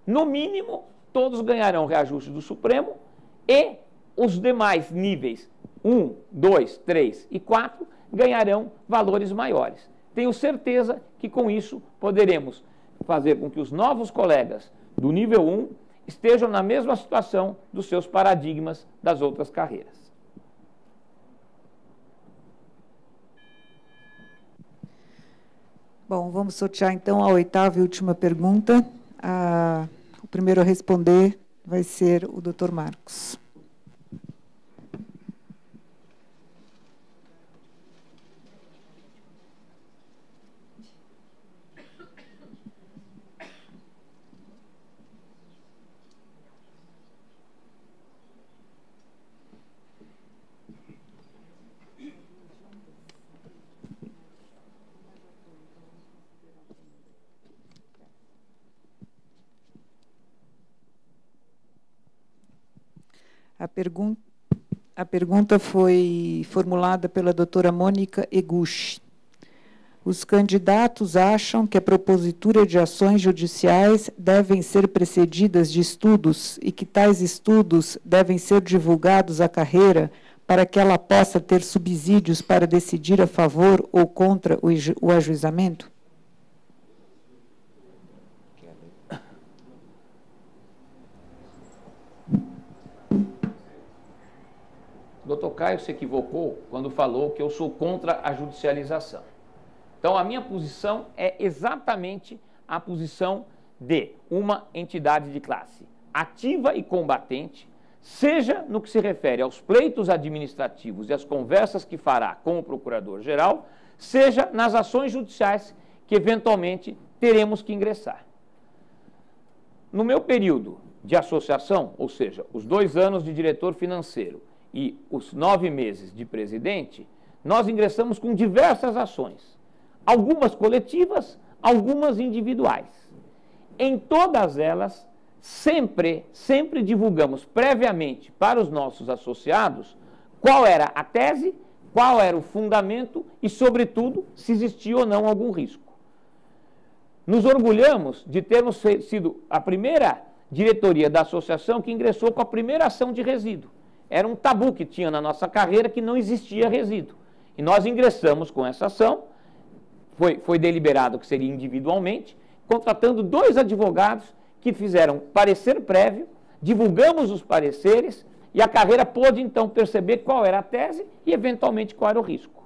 no mínimo, todos ganharão reajuste do Supremo e os demais níveis 1, 2, 3 e 4 ganharão valores maiores. Tenho certeza que com isso poderemos fazer com que os novos colegas do nível 1 estejam na mesma situação dos seus paradigmas das outras carreiras. Bom, vamos sortear então a 8ª e última pergunta. O primeiro a responder vai ser o Dr. Marcos. A pergunta foi formulada pela doutora Mônica Eguchi. Os candidatos acham que a propositura de ações judiciais devem ser precedidas de estudos e que tais estudos devem ser divulgados à carreira para que ela possa ter subsídios para decidir a favor ou contra o ajuizamento? O doutor Caio se equivocou quando falou que eu sou contra a judicialização. Então, a minha posição é exatamente a posição de uma entidade de classe ativa e combatente, seja no que se refere aos pleitos administrativos e às conversas que fará com o procurador-geral, seja nas ações judiciais que, eventualmente, teremos que ingressar. No meu período de associação, ou seja, os 2 anos de diretor financeiro e os 9 meses de presidente, nós ingressamos com diversas ações, algumas coletivas, algumas individuais. Em todas elas, sempre divulgamos previamente para os nossos associados qual era a tese, qual era o fundamento e, sobretudo, se existia ou não algum risco. Nos orgulhamos de termos sido a primeira diretoria da associação que ingressou com a primeira ação de resíduo. Era um tabu que tinha na nossa carreira que não existia resíduo. E nós ingressamos com essa ação, foi deliberado que seria individualmente, contratando 2 advogados que fizeram parecer prévio, divulgamos os pareceres e a carreira pôde então perceber qual era a tese e eventualmente qual era o risco.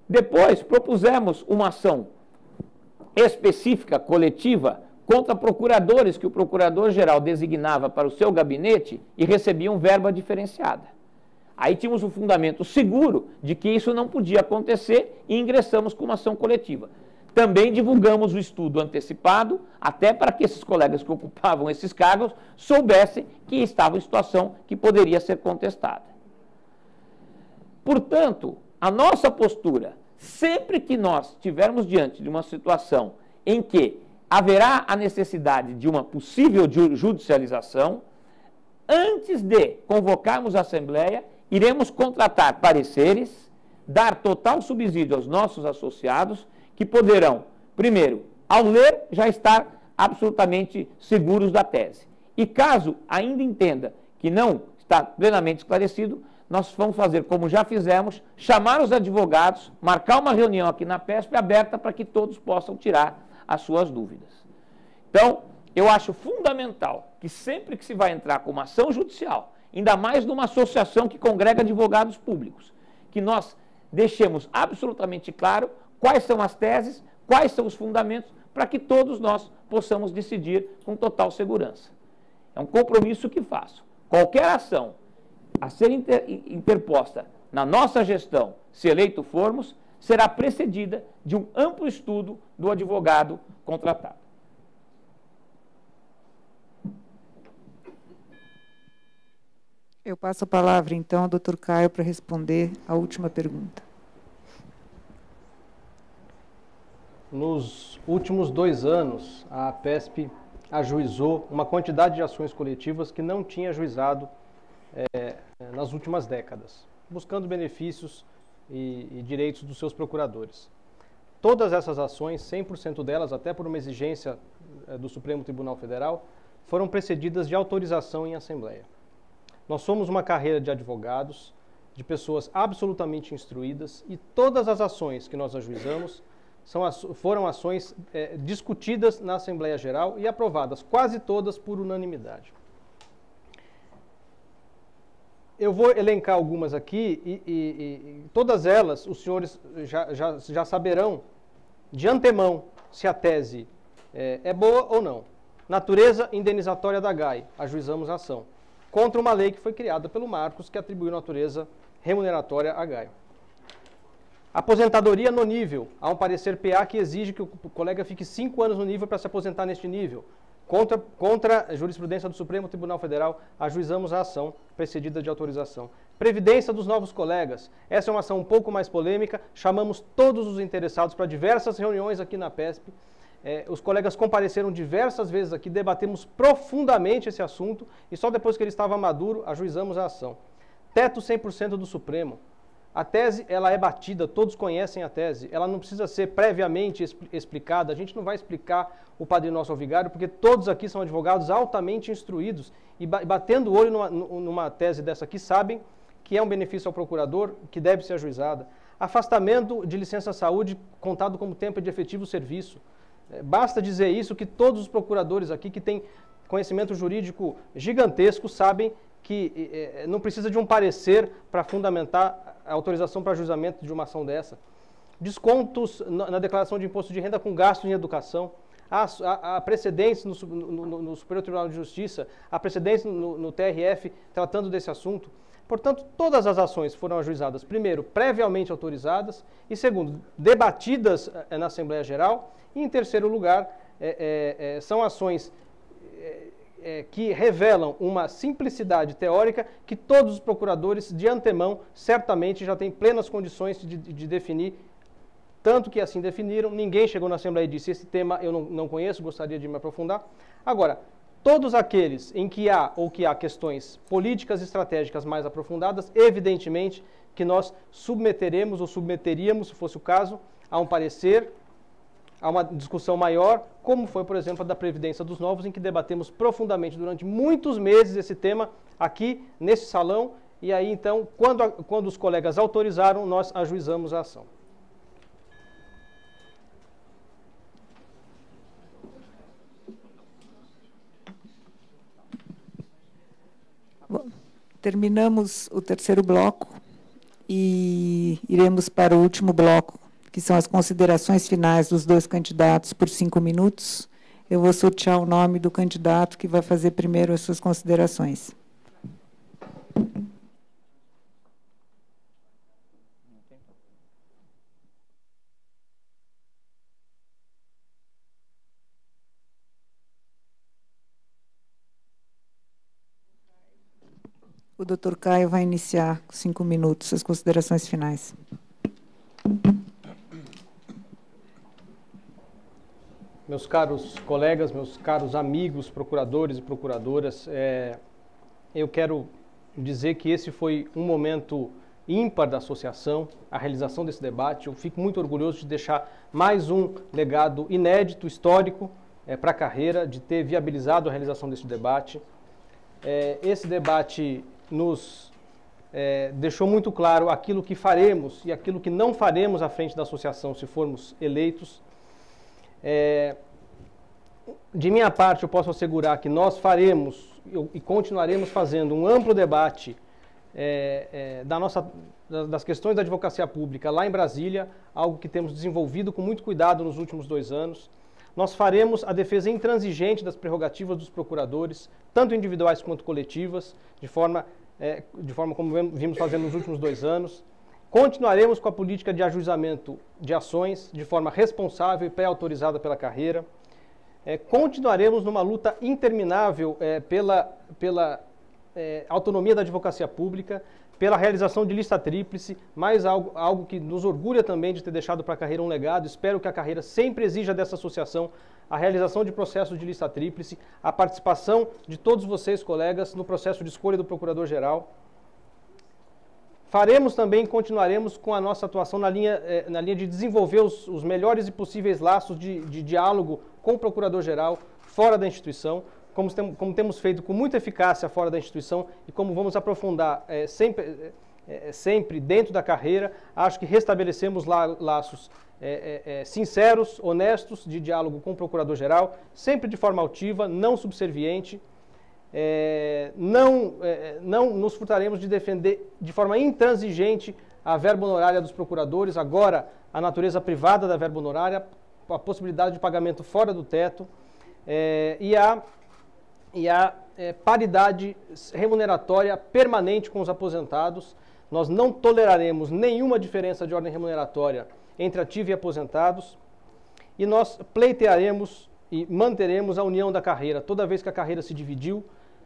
Depois propusemos uma ação específica, coletiva, contra procuradores que o procurador-geral designava para o seu gabinete e recebiam verba diferenciada. Aí tínhamos o fundamento seguro de que isso não podia acontecer e ingressamos com uma ação coletiva. Também divulgamos o estudo antecipado, até para que esses colegas que ocupavam esses cargos soubessem que estavam em situação que poderia ser contestada. Portanto, a nossa postura, sempre que nós estivermos diante de uma situação em que haverá a necessidade de uma possível judicialização, antes de convocarmos a Assembleia, iremos contratar pareceres, dar total subsídio aos nossos associados, que poderão, primeiro, ao ler, já estar absolutamente seguros da tese. E caso ainda entenda que não está plenamente esclarecido, nós vamos fazer como já fizemos, chamar os advogados, marcar uma reunião aqui na PESP aberta para que todos possam tirar as suas dúvidas. Então, eu acho fundamental que sempre que se vai entrar com uma ação judicial, ainda mais numa associação que congrega advogados públicos, que nós deixemos absolutamente claro quais são as teses, quais são os fundamentos, para que todos nós possamos decidir com total segurança. É um compromisso que faço. Qualquer ação a ser interposta na nossa gestão, se eleito formos, será precedida de um amplo estudo do advogado contratado. Eu passo a palavra, então, ao Dr. Caio para responder a última pergunta. Nos últimos 2 anos, a PESP ajuizou uma quantidade de ações coletivas que não tinha ajuizado nas últimas décadas, buscando benefícios e direitos dos seus procuradores. todas essas ações, 100% delas, até por uma exigência do Supremo Tribunal Federal, foram precedidas de autorização em Assembleia. Nós somos uma carreira de advogados, de pessoas absolutamente instruídas, e todas as ações que nós ajuizamos foram ações discutidas na Assembleia Geral e aprovadas, quase todas por unanimidade. Eu vou elencar algumas aqui e todas elas os senhores já saberão de antemão se a tese é boa ou não. Natureza indenizatória da GAI, ajuizamos a ação. Contra uma lei que foi criada pelo Marcos, que atribuiu natureza remuneratória à GAI. Aposentadoria no nível. Há um parecer PA que exige que o colega fique 5 anos no nível para se aposentar neste nível. Contra a jurisprudência do Supremo Tribunal Federal, ajuizamos a ação precedida de autorização. Previdência dos novos colegas. Essa é uma ação um pouco mais polêmica. Chamamos todos os interessados para diversas reuniões aqui na PESP. Os colegas compareceram diversas vezes aqui, debatemos profundamente esse assunto e só depois que ele estava maduro, ajuizamos a ação. Teto 100% do Supremo. A tese, ela é batida, todos conhecem a tese, ela não precisa ser previamente explicada, a gente não vai explicar o Padre Nosso ao Vigário, porque todos aqui são advogados altamente instruídos e batendo o olho numa tese dessa aqui, sabem que é um benefício ao procurador, que deve ser ajuizada. Afastamento de licença-saúde contado como tempo de efetivo serviço. Basta dizer isso que todos os procuradores aqui que têm conhecimento jurídico gigantesco sabem que não precisa de um parecer para fundamentar a autorização para ajuizamento de uma ação dessa. Descontos na declaração de imposto de renda com gasto em educação. Há precedentes no Superior Tribunal de Justiça, há precedentes no TRF tratando desse assunto. Portanto, todas as ações foram ajuizadas, primeiro, previamente autorizadas, e segundo, debatidas na Assembleia Geral, e em terceiro lugar, são ações que revelam uma simplicidade teórica que todos os procuradores, de antemão, certamente já têm plenas condições de definir, tanto que assim definiram. Ninguém chegou na Assembleia e disse, esse tema eu não conheço, gostaria de me aprofundar. Agora, todos aqueles em que há questões políticas e estratégicas mais aprofundadas, evidentemente que nós submeteremos ou submeteríamos, se fosse o caso, a um parecer, a uma discussão maior, como foi, por exemplo, a da Previdência dos Novos, em que debatemos profundamente durante muitos meses esse tema aqui nesse salão, e aí então, quando os colegas autorizaram, nós ajuizamos a ação. Bom, terminamos o terceiro bloco e iremos para o último bloco, que são as considerações finais dos dois candidatos por 5 minutos. Eu vou sortear o nome do candidato que vai fazer primeiro as suas considerações. O doutor Caio vai iniciar com 5 minutos as considerações finais. Meus caros colegas, meus caros amigos, procuradores e procuradoras, eu quero dizer que esse foi um momento ímpar da associação, a realização desse debate. Eu fico muito orgulhoso de deixar mais um legado inédito, histórico, para a carreira, de ter viabilizado a realização desse debate. Esse debate nos deixou muito claro aquilo que faremos e aquilo que não faremos à frente da associação se formos eleitos. De minha parte, eu posso assegurar que nós faremos e continuaremos fazendo um amplo debate das questões da advocacia pública lá em Brasília, algo que temos desenvolvido com muito cuidado nos últimos 2 anos. Nós faremos a defesa intransigente das prerrogativas dos procuradores, tanto individuais quanto coletivas, de forma como vimos fazendo nos últimos 2 anos. Continuaremos com a política de ajuizamento de ações de forma responsável e pré-autorizada pela carreira. Continuaremos numa luta interminável pela autonomia da advocacia pública, pela realização de lista tríplice, mais algo que nos orgulha também de ter deixado para a carreira um legado. Espero que a carreira sempre exija dessa associação a realização de processos de lista tríplice, a participação de todos vocês, colegas, no processo de escolha do Procurador-Geral. Faremos também, continuaremos com a nossa atuação na linha de desenvolver os melhores e possíveis laços de diálogo com o Procurador-Geral fora da instituição, como temos feito com muita eficácia fora da instituição e como vamos aprofundar sempre dentro da carreira. Acho que restabelecemos laços sinceros, honestos, de diálogo com o Procurador-Geral, sempre de forma altiva, não subserviente. Não nos furtaremos de defender de forma intransigente a verba honorária dos procuradores, agora a natureza privada da verba honorária, a possibilidade de pagamento fora do teto e a paridade remuneratória permanente com os aposentados. Nós não toleraremos nenhuma diferença de ordem remuneratória entre ativo e aposentados e nós pleitearemos e manteremos a união da carreira. Toda vez que a carreira se dividiu,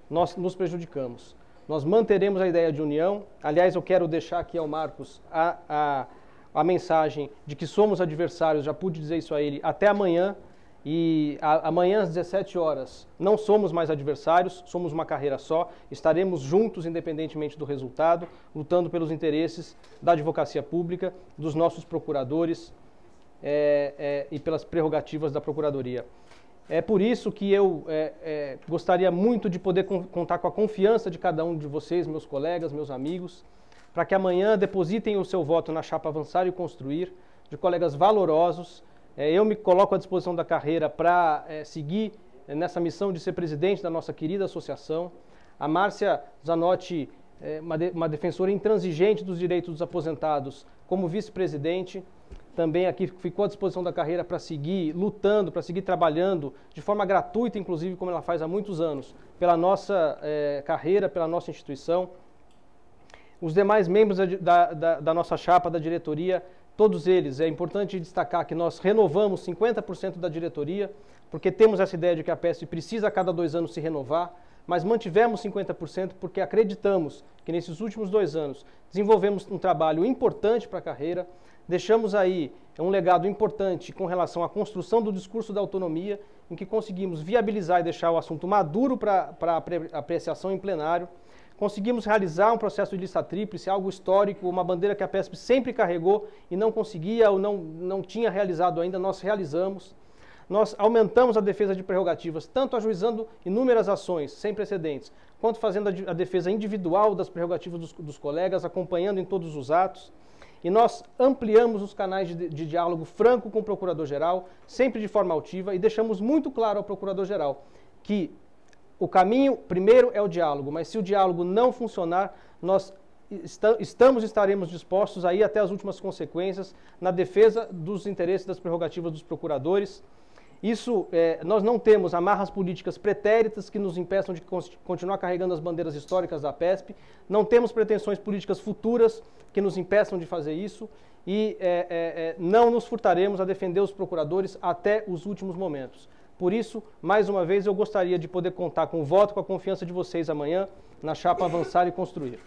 nós nos prejudicamos. Nós manteremos a ideia de união. Aliás, eu quero deixar aqui ao Marcos a mensagem de que somos adversários, já pude dizer isso a ele, até amanhã. E amanhã às 17 horas não somos mais adversários, somos uma carreira só. Estaremos juntos, independentemente do resultado, lutando pelos interesses da advocacia pública, dos nossos procuradores e pelas prerrogativas da Procuradoria. É por isso que eu gostaria muito de poder contar com a confiança de cada um de vocês, meus colegas, meus amigos, para que amanhã depositem o seu voto na chapa Avançar e Construir, de colegas valorosos. Eu me coloco à disposição da carreira para seguir nessa missão de ser presidente da nossa querida associação. A Márcia Zanotti, uma defensora intransigente dos direitos dos aposentados, como vice-presidente, também aqui ficou à disposição da carreira para seguir lutando, para seguir trabalhando de forma gratuita, inclusive, como ela faz há muitos anos, pela nossa carreira, pela nossa instituição. Os demais membros da nossa chapa, da diretoria, todos eles, é importante destacar que nós renovamos 50% da diretoria, porque temos essa ideia de que a PESP precisa a cada 2 anos se renovar, mas mantivemos 50% porque acreditamos que nesses últimos 2 anos desenvolvemos um trabalho importante para a carreira, deixamos aí um legado importante com relação à construção do discurso da autonomia, em que conseguimos viabilizar e deixar o assunto maduro para apreciação em plenário. Conseguimos realizar um processo de lista tríplice, algo histórico, uma bandeira que a PESP sempre carregou e não conseguia ou não tinha realizado ainda, nós realizamos. Nós aumentamos a defesa de prerrogativas, tanto ajuizando inúmeras ações sem precedentes, quanto fazendo a defesa individual das prerrogativas dos colegas, acompanhando em todos os atos. E nós ampliamos os canais de diálogo franco com o Procurador-Geral, sempre de forma altiva, e deixamos muito claro ao Procurador-Geral que o caminho, primeiro, é o diálogo, mas se o diálogo não funcionar, nós estaremos dispostos a ir até as últimas consequências na defesa dos interesses das prerrogativas dos procuradores. Isso, nós não temos amarras políticas pretéritas que nos impeçam de continuar carregando as bandeiras históricas da PESP, não temos pretensões políticas futuras que nos impeçam de fazer isso e não nos furtaremos a defender os procuradores até os últimos momentos. Por isso, mais uma vez, eu gostaria de poder contar com o voto, com a confiança de vocês amanhã na chapa Avançar e Construir.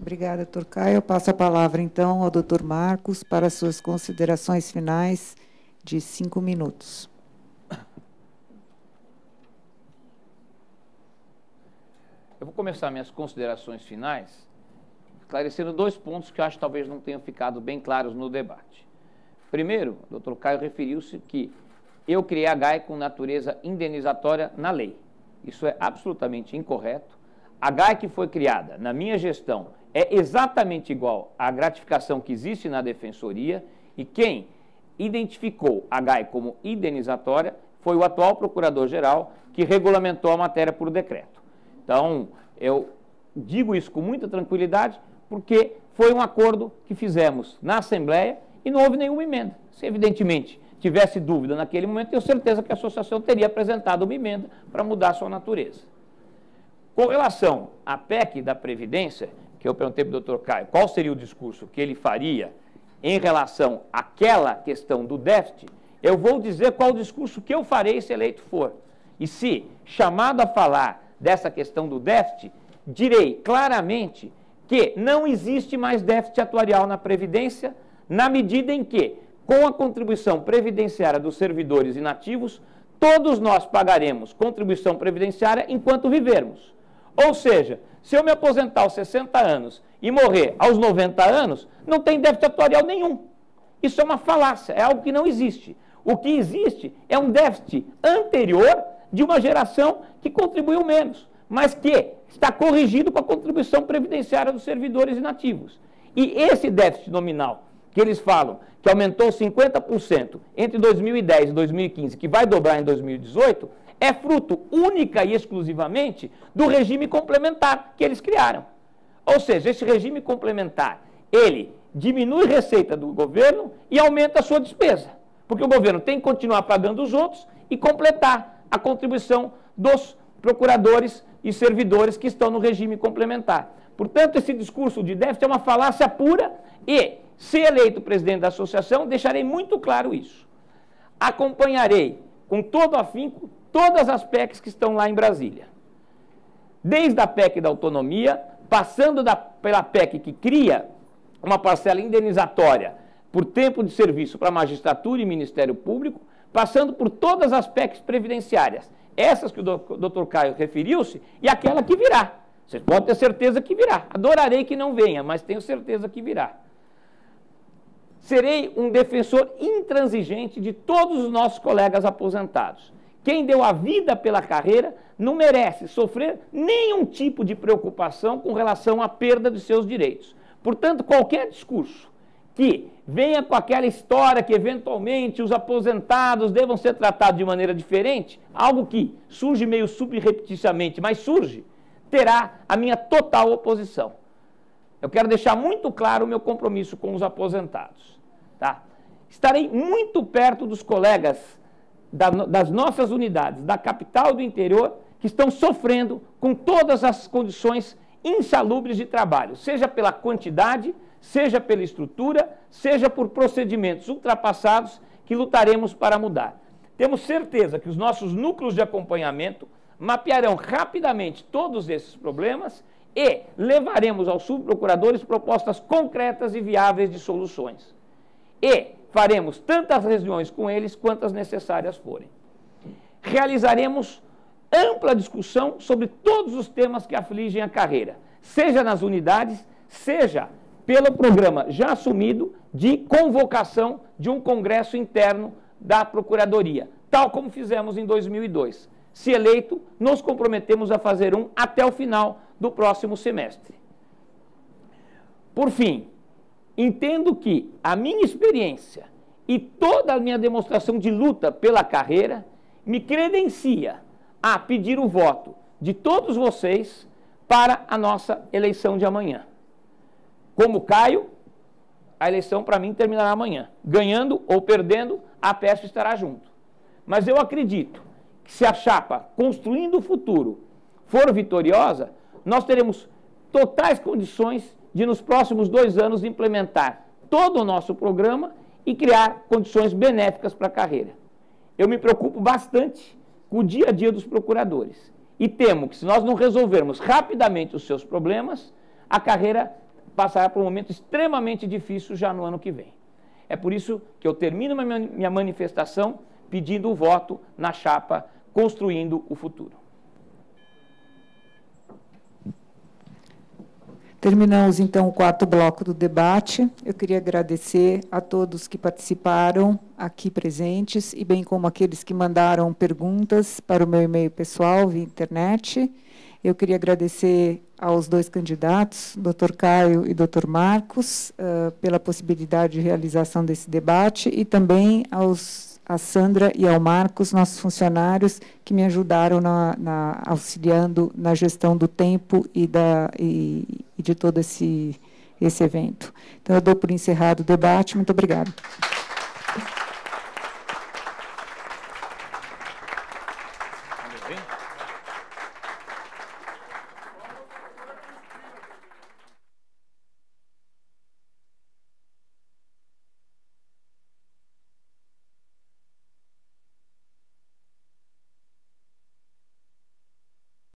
Obrigada, doutor Caio. Eu passo a palavra, então, ao doutor Marcos para suas considerações finais de 5 minutos. Eu vou começar minhas considerações finais esclarecendo 2 pontos que eu acho que talvez não tenham ficado bem claros no debate. Primeiro, o doutor Caio referiu-se que eu criei a GAE com natureza indenizatória na lei. Isso é absolutamente incorreto. A GAE que foi criada na minha gestão é exatamente igual à gratificação que existe na Defensoria e quem identificou a GAE como indenizatória foi o atual Procurador-Geral que regulamentou a matéria por decreto. Então, eu digo isso com muita tranquilidade porque foi um acordo que fizemos na Assembleia e não houve nenhuma emenda. Se, evidentemente, tivesse dúvida naquele momento, tenho certeza que a associação teria apresentado uma emenda para mudar a sua natureza. Com relação à PEC da Previdência, que eu perguntei para o doutor Caio qual seria o discurso que ele faria em relação àquela questão do déficit, eu vou dizer qual o discurso que eu farei se eleito for. E se chamado a falar dessa questão do déficit, direi claramente que não existe mais déficit atuarial na Previdência, na medida em que, com a contribuição previdenciária dos servidores inativos, todos nós pagaremos contribuição previdenciária enquanto vivermos. Ou seja, Se eu me aposentar aos 60 anos e morrer aos 90 anos, não tem déficit atuarial nenhum. Isso é uma falácia, é algo que não existe. O que existe é um déficit anterior de uma geração que contribuiu menos, mas que está corrigido com a contribuição previdenciária dos servidores inativos. E esse déficit nominal, que eles falam que aumentou 50% entre 2010 e 2015, que vai dobrar em 2018, é fruto única e exclusivamente do regime complementar que eles criaram. Ou seja, esse regime complementar, ele diminui receita do governo e aumenta a sua despesa. Porque o governo tem que continuar pagando os outros e completar a contribuição dos procuradores e servidores que estão no regime complementar. Portanto, esse discurso de déficit é uma falácia pura e, se eleito presidente da associação, deixarei muito claro isso. Acompanharei com todo afinco todas as PECs que estão lá em Brasília. Desde a PEC da autonomia, passando pela PEC que cria uma parcela indenizatória por tempo de serviço para a magistratura e Ministério Público, passando por todas as PECs previdenciárias, essas que o Dr. Caio referiu-se, e aquela que virá. Vocês podem ter certeza que virá. Adorarei que não venha, mas tenho certeza que virá. Serei um defensor intransigente de todos os nossos colegas aposentados. Quem deu a vida pela carreira não merece sofrer nenhum tipo de preocupação com relação à perda de seus direitos. Portanto, qualquer discurso que venha com aquela história que, eventualmente, os aposentados devam ser tratados de maneira diferente, algo que surge meio subrepticiamente, mas surge, terá a minha total oposição. Eu quero deixar muito claro o meu compromisso com os aposentados. Tá? Estarei muito perto dos colegas das nossas unidades, da capital e do interior, que estão sofrendo com todas as condições insalubres de trabalho, seja pela quantidade, seja pela estrutura, seja por procedimentos ultrapassados que lutaremos para mudar. Temos certeza que os nossos núcleos de acompanhamento mapearão rapidamente todos esses problemas e levaremos aos subprocuradores propostas concretas e viáveis de soluções. E faremos tantas reuniões com eles quantas necessárias forem. Realizaremos ampla discussão sobre todos os temas que afligem a carreira, seja nas unidades, seja pelo programa já assumido de convocação de um congresso interno da Procuradoria, tal como fizemos em 2002. Se eleito, nos comprometemos a fazer um até o final do próximo semestre. Por fim, entendo que a minha experiência e toda a minha demonstração de luta pela carreira me credencia a pedir o voto de todos vocês para a nossa eleição de amanhã. Como Caio, a eleição para mim terminará amanhã. Ganhando ou perdendo, a PESP estará junto. Mas eu acredito que se a chapa Construindo o Futuro for vitoriosa, nós teremos totais condições de, nos próximos 2 anos, implementar todo o nosso programa e criar condições benéficas para a carreira. Eu me preocupo bastante com o dia a dia dos procuradores. E temo que, se nós não resolvermos rapidamente os seus problemas, a carreira passará por um momento extremamente difícil já no ano que vem. É por isso que eu termino minha manifestação pedindo o voto na chapa Construindo o Futuro. Terminamos, então, o 4º bloco do debate. Eu queria agradecer a todos que participaram aqui presentes, e bem como aqueles que mandaram perguntas para o meu e-mail pessoal via internet. Eu queria agradecer aos 2 candidatos, Dr. Caio e Dr. Marcos, pela possibilidade de realização desse debate, e também a Sandra e ao Marcos, nossos funcionários, que me ajudaram auxiliando na gestão do tempo e de todo esse evento. Então, eu dou por encerrado o debate. Muito obrigada.